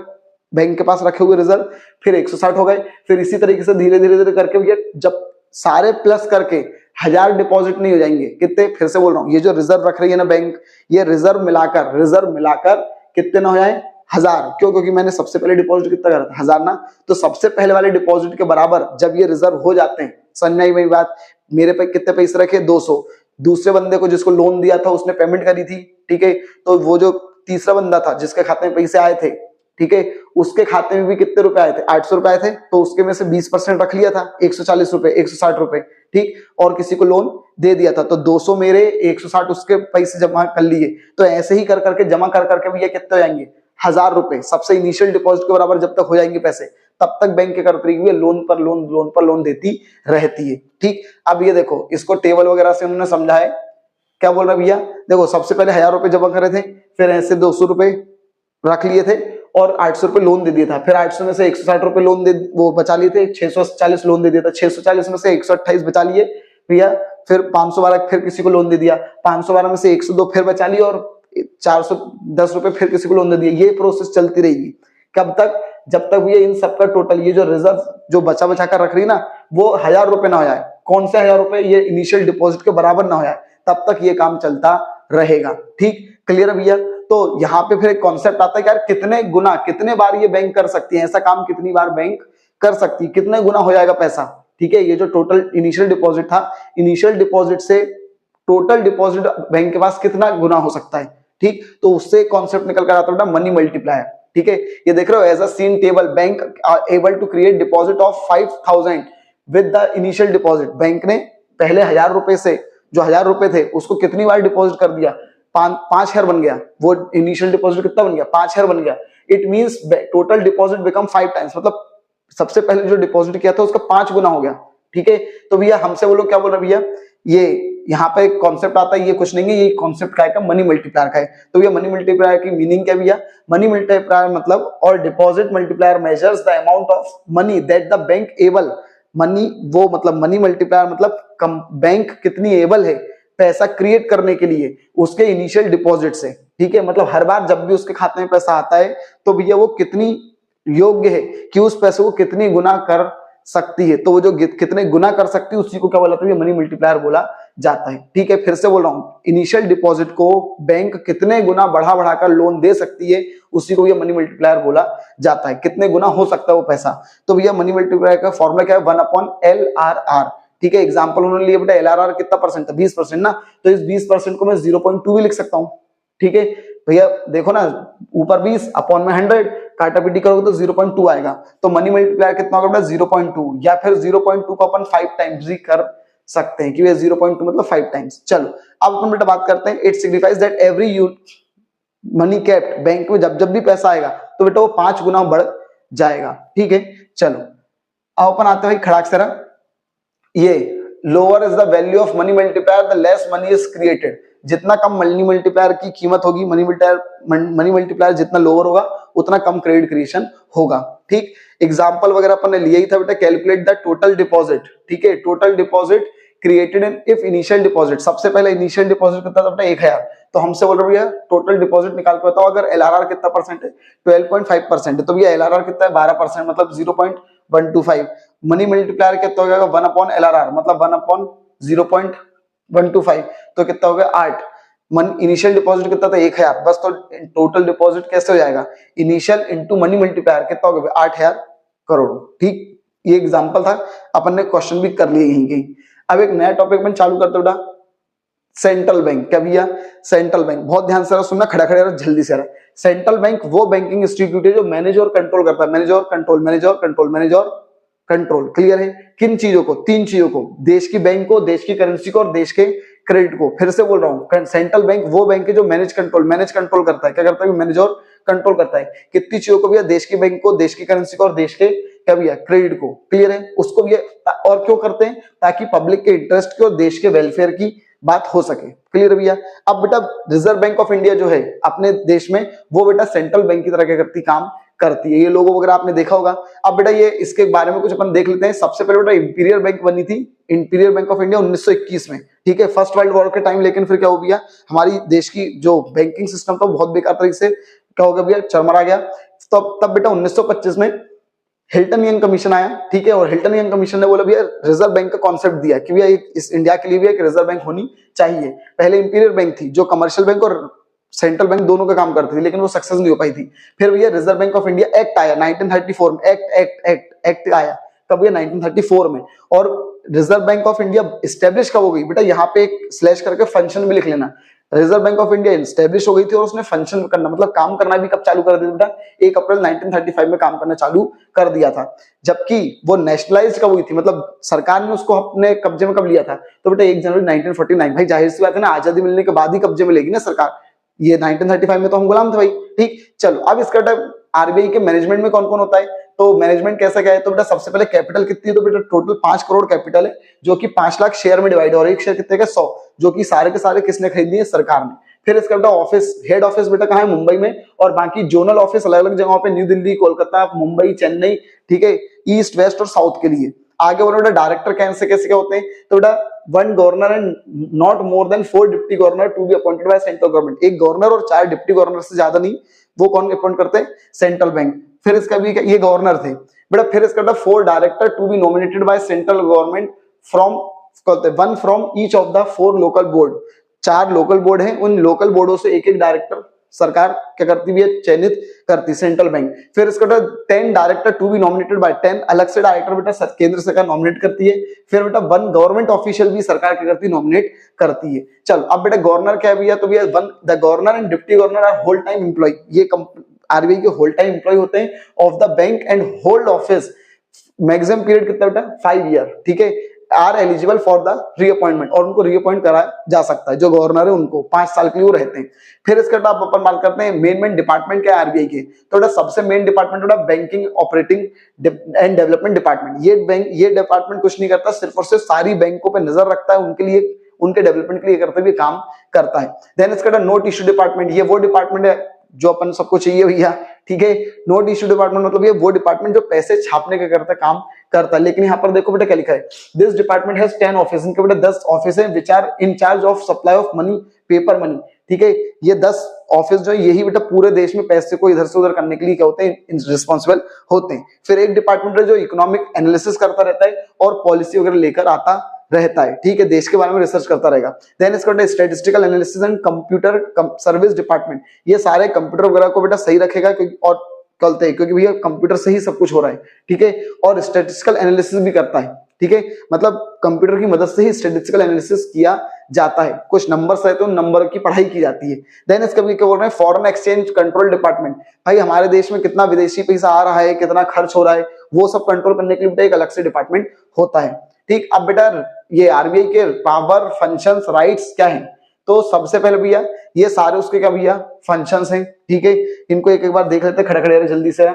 बैंक के पास रखे हुए रिजर्व, फिर 160 हो गए, फिर इसी तरीके से धीरे धीरे करके भैया जब सारे प्लस करके 1000 डिपॉजिट नहीं हो जाएंगे, कितने, फिर से बोल रहा हूँ, ये जो रिजर्व रख रही है ना बैंक, ये रिजर्व मिलाकर कितने ना हो जाए, 1000। क्यों, क्योंकि मैंने सबसे पहले डिपॉजिट कितना करा था, 1000 ना, तो सबसे पहले वाले डिपॉजिट के बराबर जब ये रिजर्व हो जाते हैं, समझ में आई मेरी बात, मेरे पे कितने पैसे रखे, 200, दूसरे बंदे को जिसको लोन दिया था उसने पेमेंट करी थी, ठीक है, तो वो जो तीसरा बंदा था जिसके खाते में पैसे आए थे, ठीक है, उसके खाते में भी कितने रुपए आए थे, 800 रुपए आए थे, तो उसके में से 20% रख लिया था, 140 रुपए, 160 रुपए, ठीक, और किसी को लोन दे दिया था, तो 200 मेरे, 160 उसके पैसे जमा कर लिए, तो ऐसे ही कर करके जमा कर करके भी ये कितने हो जाएंगे, 1000 रुपए सबसे इनिशियल डिपॉजिट के बराबर जब तक हो जाएंगे पैसे, तब तक बैंक क्या करती है, लोन पर लोन देती रहती है, ठीक। अब ये देखो, इसको टेबल वगैरह से उन्होंने समझा है, क्या बोल रहा भैया, देखो सबसे पहले 1000 रुपए जमा करे थे, फिर ऐसे 200 रुपए रख लिए थे, और 800 रुपए लोन दे दिया था, फिर 800 में से 160 रुपए लोन दे वो बचा लिए थे, 640 लोन दे दिया था, 640 में से 128 बचा लिए भैया, फिर 512 फिर किसी को लोन दे दिया, 512 में से 102 फिर बचा लिए, और 410 रुपए फिर किसी को लोन दे दिया। ये प्रोसेस चलती रहेगी कब तक, जब तक भैया इन सबका टोटल ये जो रिजर्व जो बचा कर रख रही ना, वो 1000 रुपए ना हो जाए, कौन से 1000 रुपए, ये इनिशियल डिपॉजिट के बराबर ना हो जाए, तब तक ये काम चलता रहेगा, ठीक। क्लियर है भैया। तो यहाँ पे फिर एक कॉन्सेप्ट आता है कि यार कितने गुना, कितने बार ये बैंक कर सकती है, ऐसा काम कितनी बार बैंक कर सकती है, कितने गुना हो जाएगा पैसा, ठीक है। ये जो टोटल इनिशियल डिपॉजिट था, इनिशियल डिपॉजिट से टोटल डिपॉजिट बैंक के पास कितना गुना हो सकता है, ठीक। तो उससे कॉन्सेप्ट निकल कर आता है मनी मल्टीप्लायर, ठीक है। ये देख रहे हो, as a seen table bank are able to create deposit of 5000 with the initial deposit. Bank ने पहले 1000 रुपए से जो 1000 रुपए थे उसको कितनी बार डिपॉजिट कर दिया, 5000 बन गया, वो इनिशियल डिपॉजिट कितना बन गया, 5000 बन गया। It means total deposit become 5 times, मतलब सबसे पहले जो डिपॉजिट किया था उसका 5 गुना हो गया, ठीक है। तो भैया हमसे वो लोग क्या बोल रहे भैया, ये यहाँ पे एक कॉन्सेप्ट आता है, ये कुछ नहीं है, ये कॉन्सेप्ट का है, मनी मल्टीप्लायर का है। तो भैया मनी मल्टीप्लायर की मीनिंग क्या भैया, मनी मल्टीप्लायर मतलब और deposit multiplier measures the amount of money that the bank able, money वो मतलब मनी मल्टीप्लायर मतलब बैंक कितनी एबल है पैसा क्रिएट करने के लिए उसके इनिशियल डिपॉजिट से, ठीक है। मतलब हर बार जब भी उसके खाते में पैसा आता है तो भैया वो कितनी योग्य है कि उस पैसे को कितनी गुना कर सकती है, तो वो जो कितने गुना कर सकती है उसी को क्या बोला था, मनी मल्टीप्लायर बोला जाता है, ठीक है। फिर से बोल रहा हूं, इनिशियल डिपॉजिट को बैंक कितने गुना बढ़ा बढ़ाकर लोन दे सकती है उसी को भैया मनी मल्टीप्लायर बोला जाता है, कितने गुना हो सकता है वो पैसा। तो भैया मनी मल्टीप्लायर का फॉर्मूला क्या है, 1/LRR, ठीक है। एग्जांपल उन्होंने लिया बेटा LRR कितना परसेंट था, 20% ना, तो इस 20% को मैं 0.2 भी लिख सकता हूं, ठीक है भैया। देखो ना, ऊपर 20 अपॉन में 100 काटा पीटी करोगे तो 0.2 आएगा, तो मनी मल्टीप्लायर कितना होगा बेटा 0.2, या फिर 0.2 को अपन 5 टाइम्स भी कर सकते हैं कि 0.2 मतलब 5 टाइम्स। चलो अब अपन बेटा बात करते हैं, it signifies that every money kept, bank में जब जब भी पैसा आएगा तो बेटा वो 5 गुना बढ़ जाएगा, ठीक है। चलो अब अपन आते हैं खड़ाक से, ये lower is the value of money multiplier the less money is created, जितना कम मनी मल्टीप्लायर की कीमत होगी, मनी मल्टीप्लायर जितना लोअर होगा उतना कम क्रेडिट क्रिएशन होगा। ठीक, एग्जाम्पल वगैरह अपन ने लिया ही था बेटा, कैलकुलेट द टोटल डिपॉजिट। ठीक है, total deposit created in if initial deposit, सबसे पहले इनिशियल डिपॉजिट कितना था बेटा 1000, तो हमसे बोल रहे भैया टोटल डिपॉजिट निकाल के बताओ। अगर एलआरआर कितना परसेंट है 12.5% है, तो भैया एलआरआर कितना है 12%, मतलब 0.125। मनी मल्टीप्लायर कितना हो जाएगा 1 अपॉन एलआरआर, मतलब 1 अपॉन 0.125, तो कितना हो गया 8। मन इनिशियल डिपॉजिट कितना था 1000 बस, तो टोटल डिपॉजिट कैसे हो जाएगा, इनिशियल इंटू मनी मल्टीप्लायर कितना हो गया 8000 करोड़। ठीक, ये एग्जांपल था, अपन ने क्वेश्चन भी कर लिए यहीं कहीं। अब एक नया टॉपिक में चालू करते बेटा, सेंट्रल बैंक। क्या भैया, सेंट्रल बैंक, बहुत ध्यान से सुनना, खड़ा खड़े जल्दी से। सेंट्रल बैंक वो बैंकिंग इंस्टीट्यूट है जो मैनेज और कंट्रोल करता है, मैनेज और कंट्रोल, मैनेज और कंट्रोल, मैनेज और कंट्रोल। क्लियर है, किन चीजों को, 3 चीजों को, देश की बैंक को, देश की करेंसी को और देश के क्रेडिट को। फिर से बोल रहा हूं, सेंट्रल बैंक वो बैंक है जो मैनेज कंट्रोल करता है। क्या करता है, मैनेज और कंट्रोल करता है कितनी चीजों को भैया, देश की बैंक को, देश की करेंसी को और देश के क्या भैया क्रेडिट को। क्लियर है, उसको भी, और क्यों करते हैं, ताकि पब्लिक के इंटरेस्ट की और देश के वेलफेयर की बात हो सके। क्लियर भैया। अब बेटा रिजर्व बैंक ऑफ इंडिया जो है अपने देश में, वो बेटा सेंट्रल बैंक की तरह क्या करती, काम करती है। ये लोगो वगैरह आपने देखा होगा। अब बेटा ये इसके बारे में कुछ अपन देख लेते हैं। सबसे पहले बेटा इंपीरियल बैंक बनी थी, इंपीरियल बैंक ऑफ इंडिया 1921 में। ठीक है, फर्स्ट वर्ल्ड वॉर के टाइम, लेकिन फिर क्या हो गया, हमारी देश की जो बैंकिंग सिस्टम था बहुत बेकार तरीके से क्या हो गया भैया, चरमरा गया। तब बेटा 1925 में हिल्टन यंग कमीशन आया। ठीक है, और हिल्टन यंग कमीशन ने बोला भैया रिजर्व बैंक का कॉन्सेप्ट दिया कि भैया इस इंडिया के लिए भी एक रिजर्व बैंक होनी चाहिए। पहले इंपीरियल बैंक थी जो कमर्शियल बैंक और सेंट्रल बैंक दोनों का काम करती थी, लेकिन वो सक्सेस नहीं हो पाई थी। फिर भैया reserve Bank of India act आया 1934 में, एक्ट आया कब भैया 1934 में। और reserve Bank of India establish कब हो गई बेटा, यहाँ पे एक स्लैश करके फंक्शन भी लिख लेना। Reserve Bank of India establish हो गई थी और उसने फंक्शन करना मतलब काम करना भी कब चालू कर दिया बेटा, 1 अप्रैल 1935 में काम करना चालू कर दिया था। जबकि वो नेशनलाइज कब हुई थी, मतलब सरकार ने उसको अपने कब्जे में कब लिया था, तो बेटा 1 जनवरी 1949। भाई जाहिर सी बात है ना, आजादी मिलने के बाद ही कब्जे में लेगी ना सरकार, ये 1935 में तो हम गुलाम थे भाई। ठीक, चलो अब इसका आरबीआई के मैनेजमेंट में कौन कौन होता है, तो मैनेजमेंट कैसा क्या है, तो बेटा सबसे पहले कैपिटल कितनी है, तो बेटा टोटल 5 करोड़ कैपिटल है, जो कि 5 लाख शेयर में डिवाइड, और एक शेयर कितने का 100, जो कि सारे के सारे किसने खरीदी है, सरकार ने। फिर इसका बेटा ऑफिस, हेड ऑफिस बेटा कहाँ है, मुंबई में, और बाकी जोनल ऑफिस अलग अलग जगहों पे, न्यू दिल्ली, कोलकाता, मुंबई, चेन्नई। ठीक है, ईस्ट वेस्ट और साउथ के लिए। आगे बोलो बेटा डायरेक्टर कैसे कैसे क्या होते हैं, तो बेटा 1 governor and not more than 4 deputy governor to be appointed by central government. एक गवर्नर और 4 डिप्टी गवर्नर से ज्यादा नहीं, वो कौन अपॉइंट करते हैं, सेंट्रल बैंक। फिर इसका भी ये गवर्नर थे बेटा। फिर इसका 4 director to be nominated by central government from, one from each of the 4 local board. 4 local board हैं, उन लोकल बोर्डों से एक एक डायरेक्टर सरकार क्या करती है, चयनित करती सेंट्रल बैंक। फिर इसका 10 director to be nominated by 10 अलग से डायरेक्टर बेटा केंद्र सरकार नॉमिनेट करती है। फिर बेटा 1 गवर्नमेंट ऑफिशियल भी सरकार क्या करती है, नॉमिनेट करती है। चलो अब बेटा गवर्नर क्या है भैया, तो भैया the governor and deputy governor are whole time employ. ये आरबीआई के होल टाइम एम्प्लॉय होते हैं of the bank and hold office. Maximum period कितना बेटा 5 ईयर। ठीक है, are eligible for the reappointment, और उनको रीअपॉइंट करा जा सकता है। जो गवर्नर है उनको 5 साल के लिए वो रहते हैं। फिर इसके बाद अपन बात करते हैं मेन डिपार्टमेंट क्या है आरबीआई के, तो बेटा सबसे मेन डिपार्टमेंट बेटा banking operating and development department. ये डिपार्टमेंट कुछ नहीं करता, सिर्फ और सिर्फ सारी बैंकों पे नजर रखता है, उनके लिए, उनके डेवलपमेंट के लिए करते हुए काम करता है। देन इसका नोट इश्यू डिपार्टमेंट, ये वो डिपार्टमेंट है जो अपन सबको चाहिए भैया। ठीक है, नोट इश्यू डिपार्टमेंट मतलब ये वो डिपार्टमेंट जो पैसे छापने का करता काम करता है। लेकिन यहाँ पर देखो बेटा क्या लिखा है, दिस डिपार्टमेंट हैज 10 ऑफिस, इनके बेटा 10 ऑफिस हैं which are in charge of supply of money, paper money. ठीक है, ये 10 ऑफिस जो है यही बेटा पूरे देश में पैसे को इधर से उधर करने के लिए क्या होते हैं, रिस्पॉन्सिबल होते हैं। फिर एक डिपार्टमेंट है जो इकोनॉमिक एनालिसिस करता रहता है और पॉलिसी वगैरह लेकर आता रहता है। ठीक है, देश के बारे में रिसर्च करता रहेगा। देन इसका statistical analysis and computer service department, ये सारे कंप्यूटर वगैरह को बेटा सही रखेगा, क्योंकि और कहते हैं क्योंकि भैया कंप्यूटर से ही सब कुछ हो रहा है। ठीक है, और स्टैटिस्टिकल एनालिसिस भी करता है। ठीक है, मतलब कंप्यूटर की मदद से ही स्टैटिस्टिकल एनालिसिस किया जाता है। कुछ नंबर्स रहते हैं, उन नंबर की पढ़ाई की जाती है। देन इसका भी क्या बोल रहे हैं, फॉरेन एक्सचेंज कंट्रोल डिपार्टमेंट, भाई हमारे देश में कितना विदेशी पैसा आ रहा है, कितना खर्च हो रहा है, वो सब कंट्रोल करने के लिए एक अलग से डिपार्टमेंट होता है। ठीक, अब बेटा ये आरबीआई के पावर, फंक्शंस, राइट्स क्या है, तो सबसे पहले भैया ये सारे उसके क्या भैया फंक्शंस हैं। ठीक है, इनको एक एक बार देख लेते हैं, खड़े खड़े जल्दी से।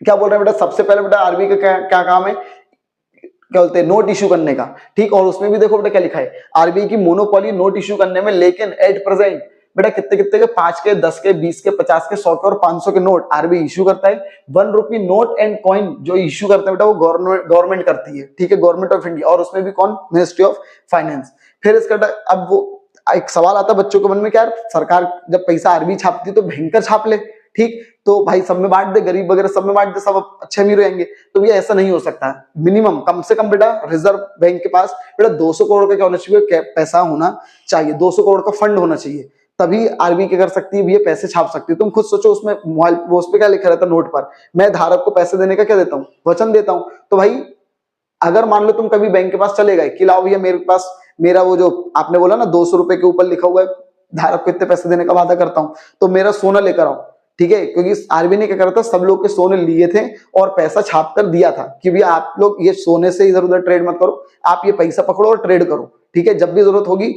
क्या बोल रहे हैं बेटा, सबसे पहले बेटा आरबीआई का क्या काम है, क्या बोलते हैं, नोट इश्यू करने का। ठीक, और उसमें भी देखो बेटा क्या लिखा है, आरबीआई की मोनोपोली नोट इश्यू करने में, लेकिन एट प्रेजेंट बेटा कितने कितने के 5 के 10 के 20 के 50 के 100 के और 500 के नोट आरबीआई इश्यू करता है। 1 रुपी नोट एंड कॉइन जो इश्यू करता है बेटा वो गवर्नमेंट करती है, ठीक है, गवर्नमेंट ऑफ इंडिया, और उसमें भी कौन, मिनिस्ट्री ऑफ फाइनेंस। फिर इसका अब वो एक सवाल आता है बच्चों के मन में, क्या सरकार जब पैसा आरबीआई छापती है तो भयंकर छाप ले, ठीक, तो भाई सब में बांट दे, गरीब वगैरह सब में बांट दे, सब अच्छे अमीर रहेंगे, तो ये ऐसा नहीं हो सकता। मिनिमम कम से कम बेटा रिजर्व बैंक के पास बेटा 200 करोड़ का क्या होना चाहिए, पैसा होना चाहिए, 200 करोड़ का फंड होना चाहिए, तभी आरबीआई क्या कर सकती है, ये पैसे छाप सकती है। तुम खुद सोचो, उसमें मोबाइल वो उस पर क्या लिखा रहता है नोट पर, मैं धारक को पैसे देने का क्या देता हूँ, वचन देता हूँ। तो भाई अगर मान लो तुम कभी बैंक के पास चले गए कि लाओ भैया मेरे पास मेरा वो जो आपने बोला ना 200 रुपए के ऊपर लिखा हुआ है धारक को इतने पैसे देने का वादा करता हूं, तो मेरा सोना लेकर आओ, ठीक है, क्योंकि आरबीआई ने क्या करा था, सब लोग के सोने लिए थे और पैसा छाप कर दिया था कि भैया आप लोग ये सोने से इधर उधर ट्रेड मत करो, आप ये पैसा पकड़ो और ट्रेड करो, ठीक है, जब भी जरूरत होगी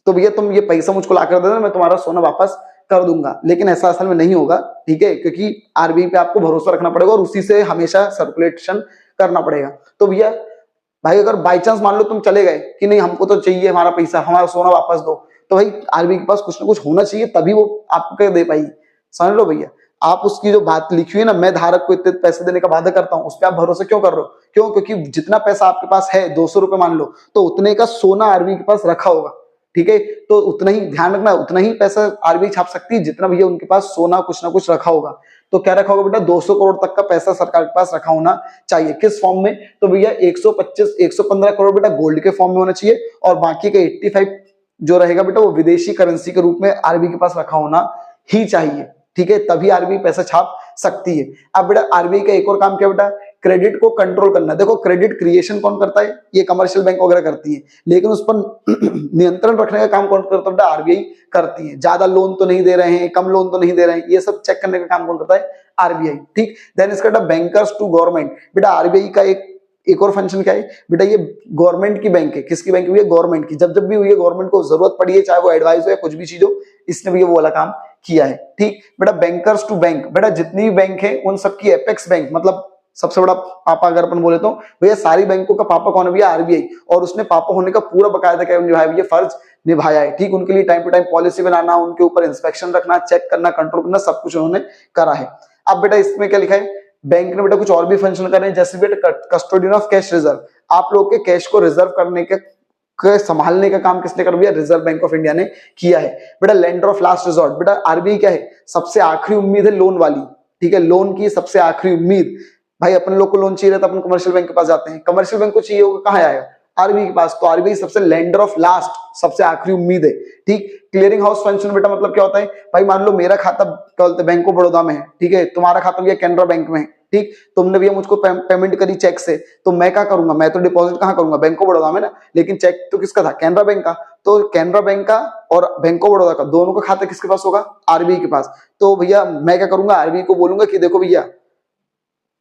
तो भैया तुम ये पैसा मुझको ला कर देना, मैं तुम्हारा सोना वापस कर दूंगा। लेकिन ऐसा असल में नहीं होगा, ठीक है, क्योंकि आरबीआई पे आपको भरोसा रखना पड़ेगा और उसी से हमेशा सर्कुलेशन करना पड़ेगा। तो भैया भाई अगर बाई चांस मान लो तुम चले गए कि नहीं हमको तो चाहिए हमारा पैसा, हमारा सोना वापस दो, तो भाई आरबीआई के पास कुछ ना कुछ होना चाहिए, तभी वो आपको दे पाएगी। समझ लो भैया, आप उसकी जो बात लिखी हुई है ना, मैं धारक को इतने पैसे देने का वादा करता हूं, उस पर आप भरोसा क्यों कर रहे हो, क्यों, क्योंकि जितना पैसा आपके पास है 200 रुपए मान लो, तो उतने का सोना आरबीआई के पास रखा होगा, ठीक है, तो उतना ही ध्यान रखना, उतना ही पैसा आरबीआई छाप सकती है जितना भैया उनके पास सोना कुछ ना कुछ रखा होगा। तो क्या रखा होगा बेटा, 200 करोड़ तक का पैसा सरकार के पास रखा होना चाहिए। किस फॉर्म में, तो भैया 115 करोड़ बेटा गोल्ड के फॉर्म में होना चाहिए, और बाकी का 85 जो रहेगा बेटा वो विदेशी करेंसी के रूप में आरबीआई के पास रखा होना ही चाहिए, ठीक है, तभी आरबीआई पैसा छाप सकती है। अब बेटा आरबीआई का एक और काम क्या बेटा, क्रेडिट को कंट्रोल करना। देखो क्रेडिट क्रिएशन कौन करता है, ये कमर्शियल बैंक वगैरह करती है, लेकिन उस पर नियंत्रण रखने का काम कौन करता है बेटा, आरबीआई करती है। ज्यादा लोन तो नहीं दे रहे हैं, कम लोन तो नहीं दे रहे हैं, ये सब चेक करने का काम कौन करता है, आरबीआई, ठीक। देन इसका बेटा बैंकर्स टू गवर्नमेंट, बेटा आरबीआई का एक और फंक्शन क्या है बेटा, ये गवर्नमेंट की बैंक है। किसकी बैंक है, गवर्नमेंट की। जब जब भी ये गवर्नमेंट को जरूरत पड़ी है, चाहे वो एडवाइस हो या कुछ भी चीज हो, इसने भी वो वाला काम किया है, ठीक। बेटा बैंकर्स टू बैंक, बेटा जितनी भी बैंक है उन सबकी एपेक्स बैंक, मतलब सबसे बड़ा पापा अगर अपन बोले तो भैया सारी बैंकों का पापा कौन है भैया, आरबीआई, और उसने पापा होने का पूरा बकायदा क्या निभाया भैया, फर्ज निभाया है, ठीक। उनके लिए टाइम टू टाइम पॉलिसी बनाना, उनके ऊपर इंस्पेक्शन रखना, चेक करना, कंट्रोल करना, सब कुछ उन्होंने करा है। अब बेटा इसमें क्या लिखा है, बैंक ने बेटा कुछ और भी फंक्शन करे हैं, जैसे बेटा कस्टोडियन ऑफ कैश रिजर्व, आप लोग के कैश को रिजर्व करने के संभालने का काम किसने कर दिया, रिजर्व बैंक ऑफ इंडिया ने किया है। बेटा लेंडर ऑफ लास्ट रिजॉर्ट, बेटा आरबीआई क्या है, सबसे आखिरी उम्मीद है लोन वाली, ठीक है, लोन की सबसे आखिरी उम्मीद। भाई अपन लोग को लोन चाहिए तो अपन कमर्शियल बैंक के पास जाते हैं, कमर्शियल बैंक को चाहिए होगा कहाँ आएगा, आरबीआई के पास, तो आरबीआई सबसे लेंडर ऑफ लास्ट, सबसे आखिरी उम्मीद है, ठीक। क्लियरिंग हाउस फंक्शन बेटा मतलब क्या होता है, भाई मान लो मेरा खाता क्या बोलते हैं बैंक ऑफ बड़ौदा में है, ठीक है, तुम्हारा खाता भैया कैनरा बैंक में है, ठीक, तुमने भैया मुझको पेमेंट करी चेक से, तो मैं क्या करूंगा, मैं तो डिपॉजिट कहाँ करूंगा, बैंक ऑफ बड़ौदा में ना, लेकिन चेक तो किसका था, कैनरा बैंक का, तो कैनरा बैंक का और बैंक ऑफ बड़ौदा का दोनों का खाता किसके पास होगा, आरबीआई के पास। तो भैया मैं क्या करूंगा, आरबीआई को बोलूंगा कि देखो भैया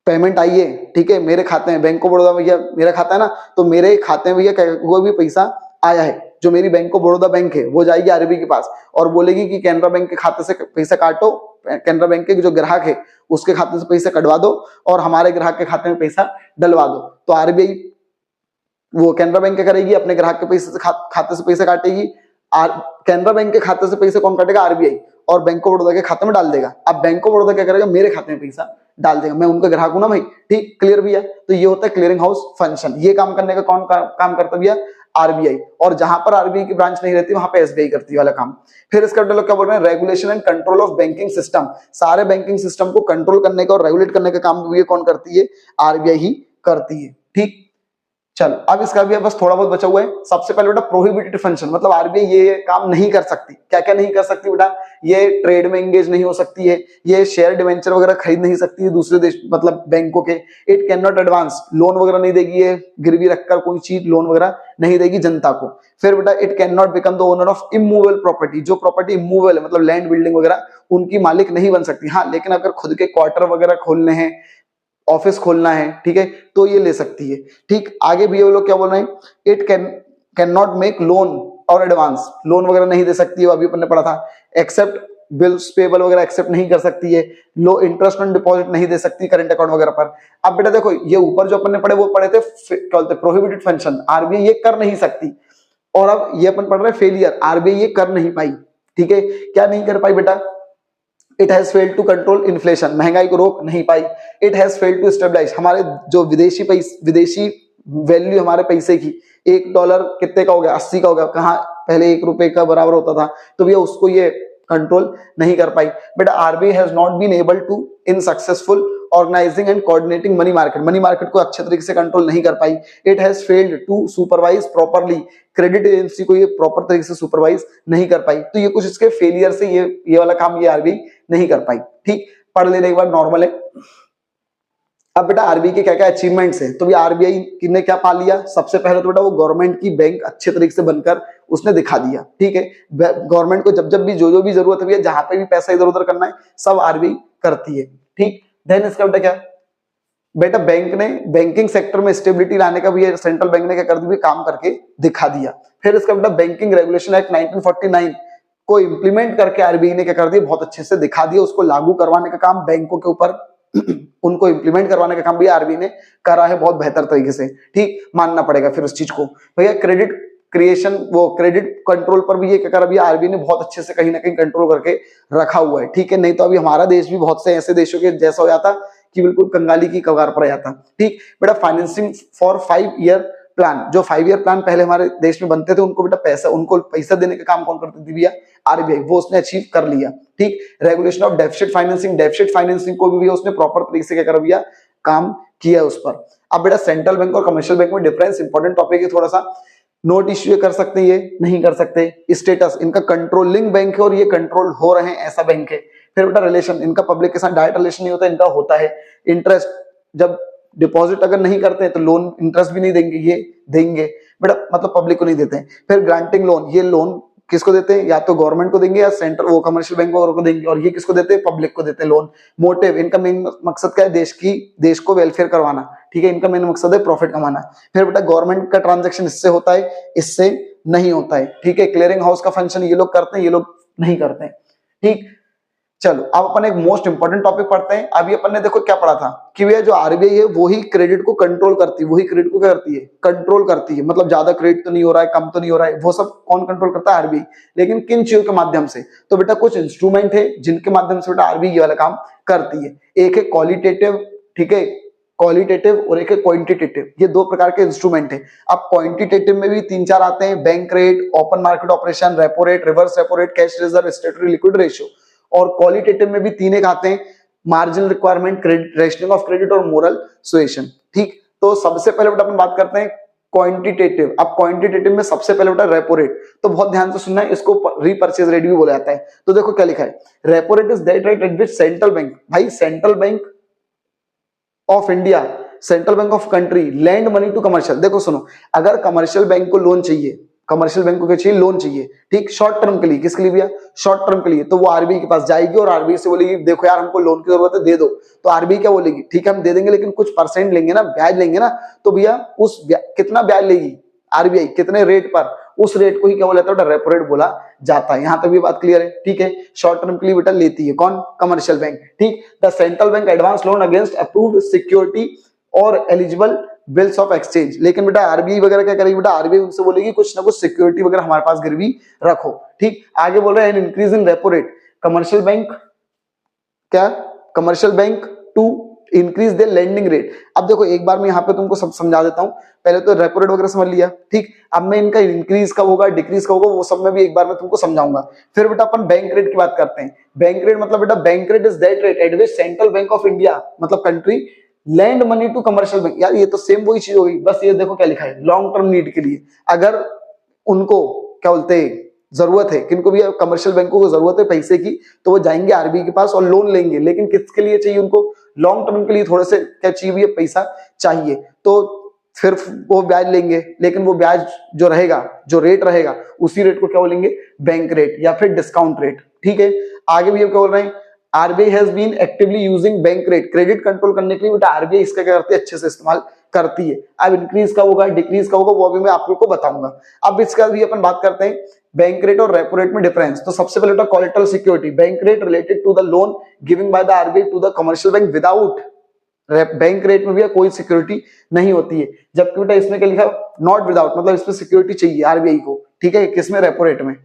पेमेंट आई है, ठीक है, मेरे खाते में, बैंक ऑफ बड़ौदा भैया मेरा खाता है ना, तो मेरे खाते में भैया कोई भी पैसा आया है, जो मेरी बैंक ऑफ बड़ौदा बैंक है वो जाएगी आरबीआई के पास और बोलेगी कि कैनरा बैंक के खाते से पैसा काटो, कैनरा बैंक के जो ग्राहक है उसके खाते से पैसा कटवा दो और हमारे ग्राहक के खाते में पैसा डलवा दो। तो आरबीआई वो कैनरा बैंक क्या करेगी, अपने ग्राहक के पैसे से खाते से पैसा काटेगी, कैनरा बैंक के खाते से पैसा कौन काटेगा, आरबीआई, और बैंक ऑफ बड़ौदा के खाते में डाल देगा। अब बैंक ऑफ बड़ौदा क्या करेगा, मेरे खाते में पैसा डाल देगा, मैं उनका ग्राहक हूं ना भाई, ठीक, क्लियर भैया। तो ये होता है क्लियरिंग हाउस फंक्शन, ये काम करने का कौन काम करता भैया, आरबीआई, और जहां पर आरबीआई की ब्रांच नहीं रहती वहां पे एसबीआई करती है वाला काम। फिर इसका लोग क्या बोल रहे हैं, regulation and control of banking system, सारे बैंकिंग सिस्टम को कंट्रोल करने का और रेगुलेट करने का काम भी ये कौन करती है, आरबीआई ही करती है, ठीक। चलो अब इसका भी बस थोड़ा बहुत बचा हुआ है। सबसे पहले बेटा प्रोहिबिटेड फंक्शन, मतलब आरबीआई ये काम नहीं कर सकती, क्या क्या नहीं कर सकती बेटा, ये ट्रेड में एंगेज नहीं हो सकती है, ये शेयर डिवेंचर वगैरह खरीद नहीं सकती है दूसरे देश मतलब बैंकों के, it can not advance, loan वगैरह नहीं देगी, ये गिरवी रखकर कोई चीज लोन वगैरह नहीं देगी जनता को। फिर बेटा it can not become the owner of immovable property, जो प्रॉपर्टी इमूवेबल है मतलब लैंड बिल्डिंग वगैरह उनकी मालिक नहीं बन सकती। हाँ लेकिन अगर खुद के क्वार्टर वगैरह खोलने हैं, ऑफिस खोलना है, ठीक है, तो ये ले सकती है, ठीक। आगे भी ये लोग क्या बोल रहे हैं, it can not make loan और एडवांस, लोन वगैरह नहीं दे सकती है, अभी अपन ने पढ़ा था, एक्सेप्ट बिल्स पेबल वगैरह एक्सेप्ट नहीं कर सकती है, लो इंटरेस्ट ऑन डिपॉजिट नहीं दे सकती करंट अकाउंट वगैरह पर। अब बेटा देखो ये ऊपर जो अपन ने पढ़े वो पढ़े थे क्या बोलते प्रोहिबिटेड फंक्शन, आरबीआई ये कर नहीं सकती, और अब ये अपन पढ़ रहे हैं फेलियर, आरबीआई ये कर नहीं पाई, ठीक है, क्या नहीं कर पाई बेटा? It has failed to control inflation, महंगाई को रोक नहीं पाई। It has failed to stabilise, हमारे जो विदेशी वैल्यू हमारे पैसे की, $1 कितने का हो गया? 80 का हो गया। कहाँ पहले ₹1 का बराबर होता था, तो भैया उसको ये कंट्रोल नहीं कर पाई। But RBI has not been able to in successful organising and coordinating money market को अच्छे तरीके से कंट्रोल नहीं कर पाई। It has failed to supervise properly, credit agency को ये प्रॉपर तरीके से सुपरवाइज नहीं कर पाई। तो ये कुछ इसके फेलियर से ये वाला काम ये आरबीआई नहीं कर पाई। ठीक, पढ़ लेने के बाद नॉर्मल है। अब बेटा आरबीआई के क्या क्या अचीवमेंट्स हैं, तो भी आरबीआई ने क्या पा लिया? सबसे पहले तो बेटा वो गवर्नमेंट की बैंक अच्छे तरीके से बनकर उसने दिखा दिया। ठीक है, गवर्नमेंट को जब जब भी जो भी जरूरत है, जहां पे भी पैसा इधर उधर करना है, सब आरबीआई करती है। ठीक, देन इसका बेटा क्या? बेटा बैंक ने बैंकिंग सेक्टर में स्टेबिलिटी लाने का भी सेंट्रल बैंक ने क्या कर दिया? काम करके दिखा दिया। फिर इसका बेटा बैंकिंग रेगुलेशन एक्ट 1949 को इंप्लीमेंट करके आरबीआई ने क्या कर दिया? बहुत अच्छे से दिखा दिया। उसको लागू करवाने का काम बैंकों के ऊपर उनको इंप्लीमेंट करवाने का काम भी आरबीआई ने करा है बहुत बेहतर तरीके से। ठीक, मानना पड़ेगा फिर उस चीज को। भैया क्रेडिट क्रिएशन, वो क्रेडिट कंट्रोल पर भी ये क्या करा? आरबीआई ने बहुत अच्छे से कहीं ना कहीं कंट्रोल करके रखा हुआ है। ठीक है, नहीं तो अभी हमारा देश भी बहुत से ऐसे देशों के जैसा हो जाता कि बिल्कुल कंगाली की कगार पर जाता। ठीक बेटा, फाइनेंसिंग फॉर 5 ईयर प्लान, जो 5 ईयर प्लान पहले हमारे देश में बनते थे, उनको पैसा देने का काम कौन करती थी? भैया आरबीआई, वो उसने अचीव कर लिया। ठीक, रेगुलेशन ऑफ डेफिसिट फाइनेंसिंग को भी उसने प्रॉपर तरीके से क्या कर दिया? काम किया उस पर। अब बेटा सेंट्रल बैंक और कमर्शियल बैंक में डिफरेंस, इंपॉर्टेंट टॉपिक है थोड़ा सा। नोट इश्यू कर सकते हैं, ये नहीं कर सकते। स्टेटस, इनका कंट्रोलिंग बैंक है और ये कंट्रोल हो रहे हैं, ऐसा बैंक है। फिर बेटा रिलेशन, इनका पब्लिक के साथ डायरेक्ट रिलेशन नहीं होता, इनका होता है। इंटरेस्ट, जब डिपॉजिट अगर नहीं करते हैं तो लोन इंटरेस्ट भी नहीं देंगे, ये देंगे बेटा, मतलब पब्लिक को नहीं देते हैं। फिर ग्रांटिंग लोन, ये लोन किसको देते हैं? या तो गवर्नमेंट को देंगे या सेंट्रल वो कमर्शियल बैंक को देंगे। और ये किसको देते हैं? पब्लिक को देते हैं लोन। मोटिव, इनका मेन मकसद क्या है? देश को वेलफेयर करवाना। ठीक है, इनका मेन मकसद है प्रॉफिट कमाना। फिर बेटा गवर्नमेंट का ट्रांजैक्शन इससे होता है, इससे नहीं होता है। ठीक है, क्लियरिंग हाउस का फंक्शन ये लोग करते हैं, ये लोग नहीं करते हैं। ठीक, चलो अब अपन एक मोस्ट इंपोर्टेंट टॉपिक पढ़ते हैं। अभी अपन ने देखो क्या पढ़ा था कि भैया जो आरबीआई है वही क्रेडिट को कंट्रोल करती है, वही क्रेडिट को क्या करती है? कंट्रोल करती है। मतलब ज्यादा क्रेडिट तो नहीं हो रहा है, कम तो नहीं हो रहा है, वो सब कौन कंट्रोल करता है? आरबीआई। लेकिन किन चीजों के माध्यम से? तो बेटा कुछ इंस्ट्रूमेंट है जिनके माध्यम से बेटा आरबीआई ये वाला काम करती है। एक है क्वालिटेटिव, ठीक है, क्वालिटेटिव, और एक है क्वांटिटेटिव। ये दो प्रकार के इंस्ट्रूमेंट है। अब क्वांटिटेटिव में भी 3-4 आते हैं, bank rate, open market operation, repo rate, reverse repo rate, cash reserve, स्टेटरी liquid ratio. और क्वालिटेटिव में भी 3 एक आते हैं, marginal requirement, credit, rationing of credit और मोरल सुएशन। ठीक, तो सबसे पहले बेटा अपन बात करते हैं क्वांटिटेटिव। अब क्वांटिटेटिव में सबसे पहले बेटा रेपो रेट, तो बहुत ध्यान से सुनना है, इसको रीपर्चेज रेट भी बोला जाता है। तो देखो क्या लिखा है, repo rate is that rate at which central bank, भाई central bank of India, central bank of country lend money to commercial. देखो सुनो, अगर कमर्शियल बैंक को लोन चाहिए, कमर्शियल बैंक को क्या चाहिए? लोन चाहिए। ठीक, शॉर्ट टर्म के लिए, किसके लिए भैया? शॉर्ट टर्म के लिए। तो वो आरबीआई के पास जाएगी और आरबीआई से बोलेगी देखो यार हमको लोन की जरूरत है, दे दो। तो आरबीआई क्या बोलेगी? ठीक है हम दे देंगे, लेकिन कुछ परसेंट लेंगे ना, ब्याज लेंगे ना। तो भैया कितना ब्याज लेगी आरबीआई, कितने रेट पर? उस रेट को ही क्या बोला जाता है? रेपो रेट बोला जाता है। यहां तक भी बात क्लियर है? ठीक है, शॉर्ट टर्म के लिए बेटा लेती है कौन? Commercial bank. ठीक, the central bank advance loan against approved security और एलिजिबल बिल्स ऑफ एक्सचेंज। लेकिन बेटा आरबीआई वगैरह क्या करेगी? बेटा आरबीआई उनसे बोलेगी कुछ ना कुछ सिक्योरिटी वगैरह हमारे पास गिरवी रखो। ठीक, आगे बोल रहे हैं increase in repo rate, commercial bank क्या? Commercial bank to increase the lending rate. अब देखो एक बार मैं यहाँ पे तुमको सब समझा देता हूँ। पहले तो रेपो रेट वगैरह समझ लिया। ठीक, अब मैं इनका इंक्रीज कब होगा, डिक्रीज कब होगा, वो सब में भी एक बार मैं तुमको समझाऊंगा। फिर बेटा अपन बैंक रेट की बात करते हैं। बैंक रेट मतलब बेटा bank rate is that rate at which central bank of India, मतलब country, lend money to commercial bank. यार ये तो सेम वही चीज होगी, बस ये देखो क्या लिखा है, लॉन्ग टर्म नीड के लिए। अगर उनको क्या बोलते हैं जरूरत है, किनको भी कमर्शियल बैंकों को जरूरत है पैसे की, तो वो जाएंगे आरबीआई के पास और लोन लेंगे। लेकिन किसके लिए चाहिए उनको? लॉन्ग टर्म के लिए थोड़े से क्या चाहिए? पैसा चाहिए। तो फिर वो ब्याज लेंगे, लेकिन वो ब्याज जो रहेगा, जो रेट रहेगा, उसी रेट को क्या बोलेंगे? बैंक रेट या फिर डिस्काउंट रेट। ठीक है, आगे भी क्या बोल रहे हैं? RBI has been actively using bank rate, credit control करने के लिए बेटा आरबीआई इसका क्या करती है? अच्छे से इस्तेमाल करती है। अब इंक्रीज कब होगा, डिक्रीज कब होगा, वो अभी मैं आप लोग को बताऊंगा। अब इसका भी अपन बात करते हैं बैंक रेट और रेपो रेट में डिफरेंस। तो सबसे पहले बेटा collateral security, bank rate related to the loan giving by the RBI to the commercial bank without, bank rate में भी कोई सिक्योरिटी नहीं होती है। जबकि बेटा इसमें क्या लिखा? नॉट विदाउट, मतलब इसमें सिक्योरिटी चाहिए आरबीआई को। ठीक है, किसमें? रेपो रेट में।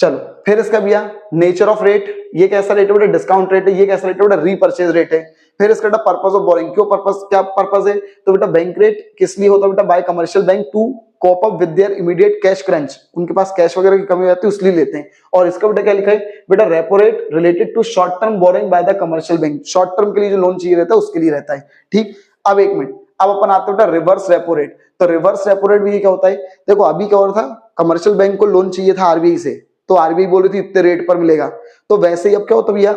चलो फिर इसका भैया नेचर ऑफ रेट, ये कैसा रेट है बेटा, डिस्काउंट रेट है। ये कैसा रेट है बेटा, रीपर्चेज रेट है। फिर इसका पर्पस ऑफ बोरिंग, क्यों पर्पस, क्या पर्पस है, तो बेटा बैंक रेट किस लिए होता है बेटा, by commercial bank to cope up with their immediate cash crunch, उनके पास कैश वगैरह की कमी हो जाती है इसलिए लेते हैं। और इसका बेटा क्या लिखा है बेटा, repo rate related to short term borrowing by the commercial bank, short term के लिए जो लोन चाहिए रहता है उसके लिए रहता है। ठीक, अब एक मिनट, अब अपन आते हैं बेटा रिवर्स रेपो रेट। तो रिवर्स रेपो रेट भी ये क्या होता है, देखो अभी क्या हो रहा था, कमर्शियल बैंक को लोन चाहिए था आरबीआई से, तो आरबीआई बोल रही थी इतने रेट पर मिलेगा। तो वैसे ही अब क्या होता भैया,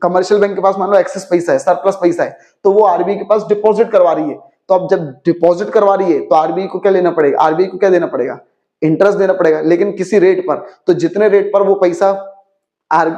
कमर्शियल बैंक के पास मान लो एक्सेस पैसा है, सरप्लस पैसा है, तो वो आरबीआई के पास डिपॉजिट करवा रही है। तो अब जब डिपॉजिट करवा रही है तो आरबीआई को क्या लेना पड़ेगा, आरबीआई को क्या देना पड़ेगा, इंटरेस्ट देना पड़ेगा, लेकिन किसी रेट पर। तो जितने रेट पर वो पैसा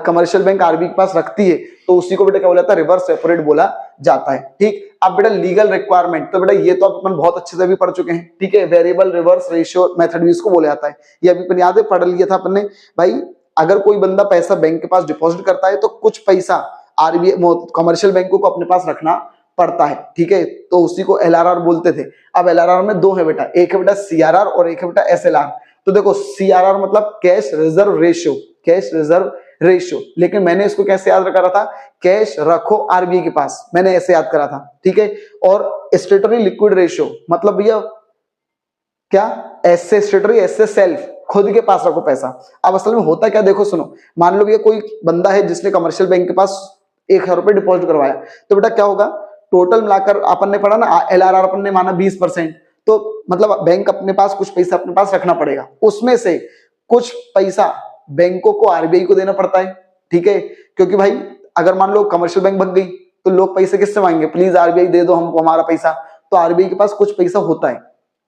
कमर्शियल बैंक आरबीआई के पास रखती है तो उसी को बेटा क्या बोला जाता है, रिवर्स रेपो रेट बोला जाता है। ठीक, अब बेटा लीगल रिक्वायरमेंट, तो बेटा ये तो अपन बहुत अच्छे से भी पढ़ चुके हैं। ठीक है, वेरिएबल रिवर्स रेशियो मेथड भी इसको बोला जाता है, ये अभी अपन याद है पढ़ लिया था अपन ने भाई। अगर कोई बंदा पैसा बैंक के पास डिपॉजिट करता है तो कुछ पैसा आरबीआई कमर्शियल बैंकों को अपने पास रखना पड़ता है। ठीक है, तो उसी को एलआरआर बोलते थे। अब एलआरआर में दो है बेटा, एक है बेटा सीआरआर और एक है बेटा एसएलआर। तो देखो सीआरआर मतलब cash reserve ratio, cash reserve ratio, लेकिन मैंने इसको कैसे याद रखा था, कैश रखो आरबीआई के पास, मैंने ऐसे याद करा था। ठीक है, और स्टेटरी लिक्विड रेशियो मतलब भैया क्या, ऐसे स्टेटरी ऐसे सेल्फ, खुद के पास रखो पैसा। अब असल में होता क्या, देखो सुनो, मान लो भैया कोई बंदा है जिसने कमर्शियल बैंक के पास 1,000 रुपए डिपॉजिट करवाया, तो बेटा क्या होगा, टोटल मिलाकर अपन ने पढ़ा ना, एलआरआर अपन ने माना 20%, तो मतलब बैंक अपने पास कुछ पैसा अपने पास रखना पड़ेगा, उसमें से कुछ पैसा बैंकों को आरबीआई को देना पड़ता है। ठीक है, क्योंकि भाई अगर मान लो कमर्शियल बैंक भग गई तो लोग पैसे किससे मांगेंगे, प्लीज आरबीआई दे दो हमको हमारा पैसा, तो आरबीआई के पास कुछ पैसा होता है।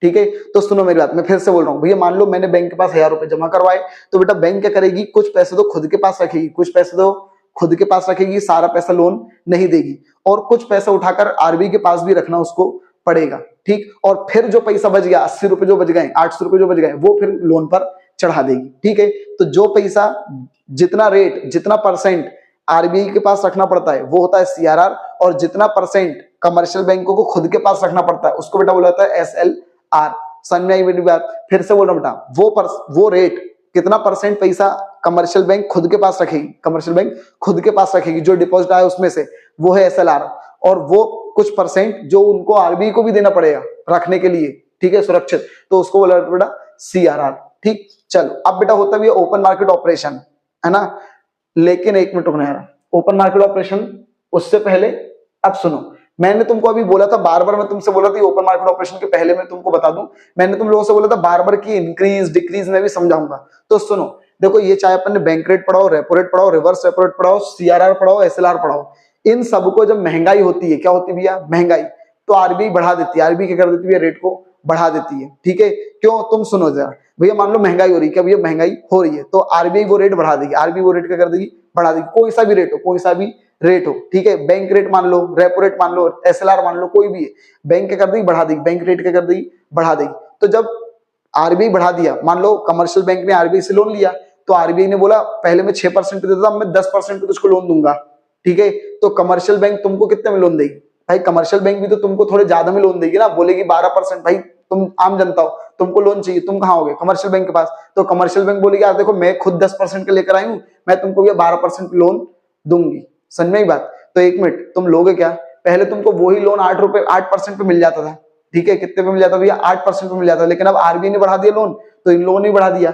ठीक है, तो सुनो मेरी बात, मैं फिर से बोल रहा हूँ भैया, मान लो मैंने बैंक के पास 1,000 रुपए जमा करवाए, तो बेटा बैंक क्या करेगी, कुछ पैसे तो खुद के पास रखेगी, कुछ पैसे तो खुद के पास रखेगी, सारा पैसा लोन नहीं देगी, और कुछ पैसा उठाकर आरबीआई के पास भी रखना उसको पड़ेगा। ठीक, और फिर जो पैसा बच गया, 80 रुपए जो बच गए, 800 रुपए जो बच गए, वो फिर लोन पर चढ़ा देगी। ठीक है, तो जो पैसा, जितना रेट, जितना परसेंट आरबीआई के पास रखना पड़ता है वो होता है सीआरआर, और जितना परसेंट कमर्शियल बैंकों को खुद के पास रखना पड़ता है उसको बेटा बोला जाता है एसएलआर। समझ में आई मेरी बात, फिर से बोल रहा हूं बेटा, वो रेट, कितना परसेंट पैसा कमर्शियल बैंक खुद के पास रखेगी, कमर्शियल बैंक खुद के पास रखेगी जो डिपॉजिट आया उसमें से, वो है एसएलआर, और वो कुछ परसेंट जो उनको आरबीआई को भी देना पड़ेगा रखने के लिए, ठीक है, सुरक्षित, तो उसको बोला जाता है बेटा सीआरआर। ठीक, चलो अब बेटा होता भी ओपन मार्केट ऑपरेशन, है ना, लेकिन एक मिनट रुकना यार, ओपन मार्केट ऑपरेशन उससे पहले अब सुनो, मैंने तुमको अभी बोला था, बार बार मैं तुमसे बोला था ओपन मार्केट ऑपरेशन के पहले मैं तुमको बता दूं, मैंने तुम लोगों से बोला था बार बार की इंक्रीज डिक्रीज में भी समझाऊंगा। तो सुनो, देखो ये चाहे अपन ने बैंक रेट पढ़ाओ, रेपो रेट पढ़ाओ, रिवर्स रेपो रेट पढ़ाओ, सीआरआर पढ़ाओ, एसएलआर पढ़ाओ, इन सबको जब महंगाई होती है, क्या होती है भैया, महंगाई, तो आरबीआई बढ़ा देती है, आरबीआई क्या कर देती है, रेट को बढ़ा देती है। ठीक है, क्यों, तुम सुनो जरा भैया, मान लो महंगाई हो रही है, क्या भैया महंगाई हो रही है, तो आरबीआई वो रेट बढ़ा देगी, आरबीआई वो रेट क्या कर देगी, बढ़ा देगी, कोई सा भी रेट हो, कोई सा भी रेट हो। ठीक है, बैंक रेट मान लो, रेपो रेट मान लो, एसएलआर मान लो, कोई भी है, बैंक क्या कर देगी, बढ़ा देगी, बैंक रेट क्या कर देगी, बढ़ा देगी। तो जब आरबीआई बढ़ा दिया, मान लो कमर्शियल बैंक ने आरबीआई से लोन लिया, तो आरबीआई ने बोला पहले मैं 6% देता था, अब मैं 10% पे तुझको लोन दूंगा। ठीक है, तो कमर्शियल बैंक तुमको कितने में लोन देगी, भाई कमर्शियल बैंक भी तो तुमको थोड़े ज्यादा में लोन देगी ना, बोलेगी 12%, भाई तुम आम जनता हो, तुमको लोन चाहिए, तुम कहाँ होगे, कमर्शियल बैंक के पास, तो कमर्शियल बैंक बोलेगी यार देखो मैं खुद 10% के लेकर आई हूँ, मैं तुमको भी 12% लोन दूंगी। समझ में ही बात, तो एक मिनट, तुम लोगे क्या, पहले तुमको वही लोन 8% पे मिल जाता था। ठीक है, कितने पे मिल जाता भैया, 8% पे मिल जाता, लेकिन अब आरबीआई ने बढ़ा दिया लोन, तो इन लोगों ने बढ़ा दिया।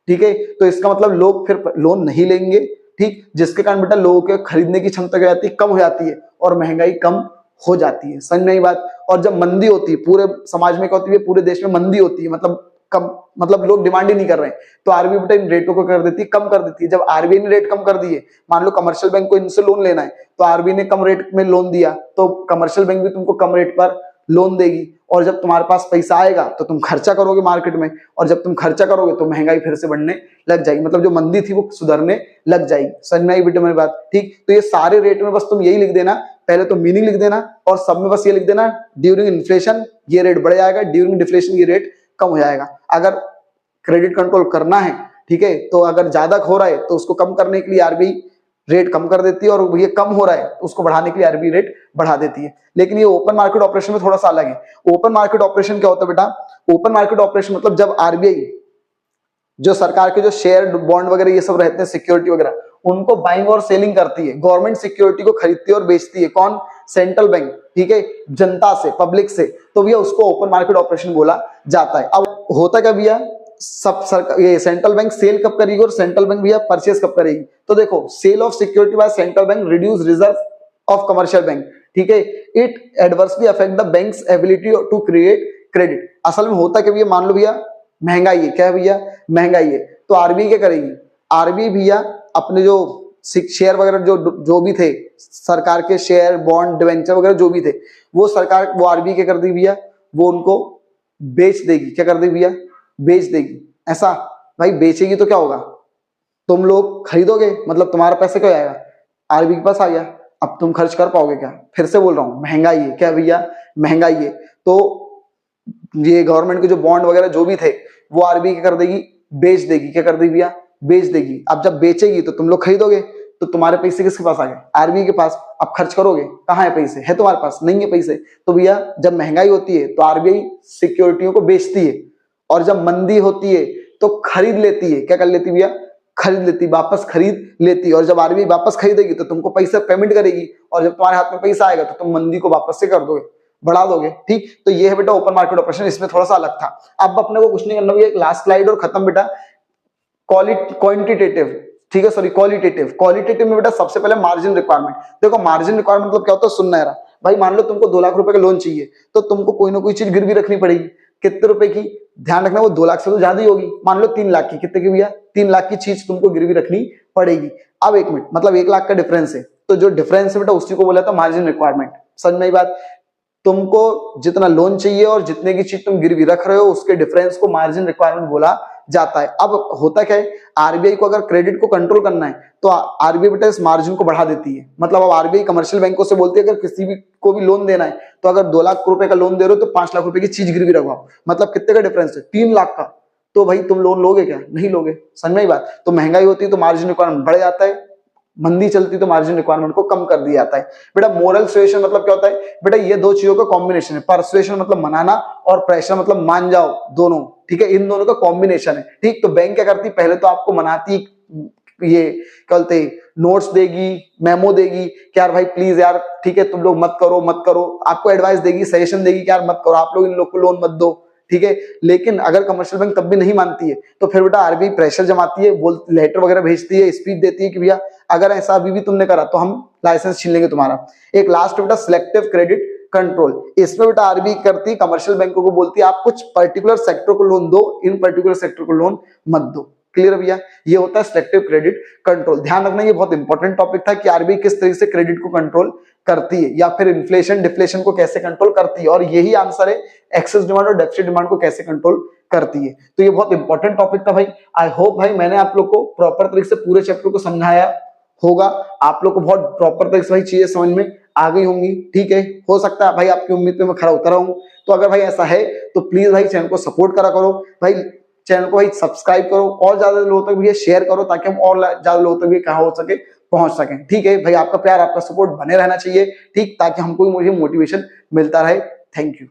ठीक है, तो इसका मतलब लोग फिर लोन नहीं लेंगे। ठीक, जिसके कारण बेटा लोगों के खरीदने की क्षमता क्या जाती है, कम हो जाती है, और महंगाई कम हो जाती है। समझ में आई बात, और जब मंदी होती है, पूरे समाज में क्या होती है, पूरे देश में मंदी होती है, मतलब कम, मतलब लोग डिमांड ही नहीं कर रहे हैं, तो आरबीआई बेटा इन रेटों को कर देती है, कम कर देती है। जब आरबीआई ने रेट कम कर दिए, मान लो कमर्शियल बैंक को इनसे लोन लेना है, तो आरबीआई ने कम रेट में लोन दिया, तो कमर्शियल बैंक भी तुमको कम रेट पर लोन देगी, और जब तुम्हारे पास पैसा आएगा तो तुम खर्चा करोगे मार्केट में, और जब तुम खर्चा करोगे तो महंगाई फिर से बढ़ने लग जाएगी, मतलब जो मंदी थी वो सुधरने लग जाएगी। समझ में आई बेटा मेरी बात। ठीक, तो ये सारे रेट में बस तुम यही लिख देना, पहले तो मीनिंग लिख देना, और सब में बस ये लिख देना, ड्यूरिंग इन्फ्लेशन ये रेट बढ़ जाएगा, ड्यूरिंग डिफ्लेशन ये रेट कम हो जाएगा। अगर क्रेडिट कंट्रोल करना है, ठीक है, तो अगर ज्यादा हो रहा है तो उसको कम करने के लिए आरबीआई रेट कम कर देती है, और ये कम हो रहा है तो उसको बढ़ाने के लिए आरबीआई रेट बढ़ा देती है। लेकिन ये ओपन मार्केट ऑपरेशन में थोड़ा सा अलग है। ओपन मार्केट ऑपरेशन क्या होता है बेटा, ओपन मार्केट ऑपरेशन मतलब जब आरबीआई जो सरकार के जो शेयर बॉन्ड वगैरह ये सब रहते हैं, सिक्योरिटी वगैरह, उनको बाइंग और सेलिंग करती है। गवर्नमेंट सिक्योरिटी को खरीदती है और बेचती है। कौन? सेंट्रल बैंक, ठीक है, जनता से, पब्लिक से। तो भैया उसको ओपन मार्केट ऑपरेशन बोला जाता है। अब होता क्या भैया, सब सरकार, ये सेंट्रल बैंक सेल कब करेगी और सेंट्रल बैंक भैया परचेज कब करेगी? तो देखो, sale of security by central bank reduce reserve of commercial bank, ठीक है, it adversely affect the banks ability to create credit. असल में होता क्या भैया, मान लो भैया महंगाई है, क्या है भैया, महंगाई है, तो आरबीआई क्या करेगी? आरबीआई भैया अपने जो शेयर वगैरह जो भी थे, सरकार के शेयर, बॉन्ड, डिवेंचर वगैरह जो भी थे, वो सरकार, वो आरबीआई क्या कर देगी भैया, वो उनको बेच देगी। क्या कर देगी भैया? बेच देगी। ऐसा भाई, बेचेगी तो क्या होगा, तुम लोग खरीदोगे, मतलब तुम्हारा पैसा क्या आएगा, आरबीआई के पास आ गया। अब तुम खर्च कर पाओगे क्या? फिर से बोल रहा हूं, महंगाई है, क्या भैया, महंगाई है। तो ये गवर्नमेंट के जो बॉन्ड वगैरह जो भी थे, वो आरबीआई क्या कर देगी, बेच देगी। क्या कर देगी भैया? बेच देगी। अब जब बेचेगी तो तुम लोग खरीदोगे, तो तुम्हारे पैसे किसके पास आ गए? आरबीआई के पास। अब खर्च करोगे, कहाँ है पैसे? है तुम्हारे पास? नहीं है पैसे। तो भैया जब महंगाई होती है तो आरबीआई सिक्योरिटियों को बेचती है, और जब मंदी होती है तो खरीद लेती है। क्या कर लेती भैया? खरीद लेती, वापस खरीद लेती। और जब आरबीआई वापस खरीदेगी तो तुमको पैसा पेमेंट करेगी, और जब तुम्हारे हाथ में पैसा आएगा तो तुम मंदी को वापस से कर दोगे, बढ़ा दोगे। ठीक, तो ये है बेटा ओपन मार्केट ऑपरेशन, इसमें थोड़ा सा अलग था। अब अपने को कुछ नहीं करना भैया, एक लास्ट स्लाइड और खत्म बेटा। क्वांटिटेटिव, ठीक है, सॉरी क्वालिटेटिव। क्वालिटेटिव में बेटा सबसे पहले मार्जिन रिक्वायरमेंट। देखो मार्जिन रिक्वायरमेंट मतलब क्या होता है, सुनना है रहा भाई। मान लो तुमको 2 लाख रुपए का लोन चाहिए, तो तुमको कोई ना कोई चीज गिरवी रखनी पड़ेगी। कितने रुपए की? ध्यान रखना, वो 2 लाख से तो ज्यादा ही होगी। मान लो 3 लाख की। कितने की भैया? 3 लाख की चीज तुमको गिरवी रखनी पड़ेगी। अब 1 मिनट, मतलब 1 लाख का डिफरेंस है, तो जो डिफरेंस है बेटा उसी को बोला था मार्जिन रिक्वायरमेंट। समझ में आई बात? तुमको जितना लोन चाहिए और जितने की चीज तुम गिरवी रख रहे हो, उसके डिफरेंस को मार्जिन रिक्वायरमेंट बोला जाता है। अब होता क्या है, आरबीआई को अगर क्रेडिट को कंट्रोल करना है तो आरबीआई बेटा इस मार्जिन को बढ़ा देती है। मतलब अब आरबीआई कमर्शियल बैंकों से बोलती है अगर किसी भी को भी लोन देना है, तो अगर 2 लाख रुपए का लोन दे रहे हो तो 5 लाख रुपए की चीज गिरवी रखवाओ। मतलब कितने का डिफरेंस है? 3 लाख का। तो भाई तुम लोन लोगे क्या? नहीं लोगे। समझ में आई बात? तो महंगाई होती है तो मार्जिन रिक्वायरमेंट बढ़ जाता है, मंदी चलती तो मार्जिन रिक्वायरमेंट को कम कर दिया जाता है। बेटा मोरल सुएशन मतलब क्या होता है? बेटा ये दो चीजों का कॉम्बिनेशन है। परसुएशन मतलब मनाना, और प्रेशर मतलब मान जाओ, दोनों। ठीक है, इन दोनों का कॉम्बिनेशन है। ठीक, तो बैंक क्या करती, पहले तो आपको मनाती, ये क्या बोलते, नोट्स देगी, मेमो देगी कि यार भाई प्लीज यार, ठीक है, तुम लोग मत करो मत करो। आपको एडवाइस देगी, सजेशन देगी कि यार मत करो, आप लोग इन लोग को लोन मत दो। ठीक है, लेकिन अगर कमर्शियल बैंक तब भी नहीं मानती है तो फिर बेटा आरबीआई प्रेशर जमाती है, बोल लेटर वगैरह भेजती है, स्पीच देती है कि भैया अगर ऐसा अभी भी तुमने करा तो हम लाइसेंस छीन लेंगे तुम्हारा। एक लास्ट बेटा सिलेक्टिव क्रेडिट कंट्रोल। इसमें बेटा आरबीआई करती है, कमर्शियल बैंकों को बोलती है आप कुछ पर्टिकुलर सेक्टर को लोन दो, इन पर्टिकुलर सेक्टर को लोन मत दो। क्लियर भैया? ये होता है सिलेक्टिव क्रेडिट कंट्रोल। ध्यान रखना, ये बहुत इंपॉर्टेंट टॉपिक था कि आरबीआई किस तरीके से क्रेडिट को कंट्रोल करती है, या फिर इन्फ्लेशन डिफ्लेशन को कैसे कंट्रोल करती है, और यही आंसर है एक्सेस डिमांड और डेफिसिट डिमांड को कैसे कंट्रोल करती है। तो ये बहुत इंपॉर्टेंट टॉपिक था भाई। आई होप भाई मैंने आप लोग को प्रॉपर तरीके से पूरे चैप्टर को समझाया होगा। आप लोग को बहुत प्रॉपर तरीके से भाई चीजें समझ में आ गई होंगी। ठीक है, हो सकता है भाई आपकी उम्मीद पे मैं खरा उतरा हूं। तो अगर भाई ऐसा है तो प्लीज भाई चैनल को सपोर्ट करा करो भाई, चैनल को भाई सब्सक्राइब करो, और ज्यादा लोगों तक भी शेयर करो, ताकि हम और ज्यादा लोगों तक भी कहाँ हो सके पहुंच सकें। ठीक है भाई, आपका प्यार आपका सपोर्ट बने रहना चाहिए, ठीक, ताकि हमको मुझे मोटिवेशन मिलता रहे। Thank you.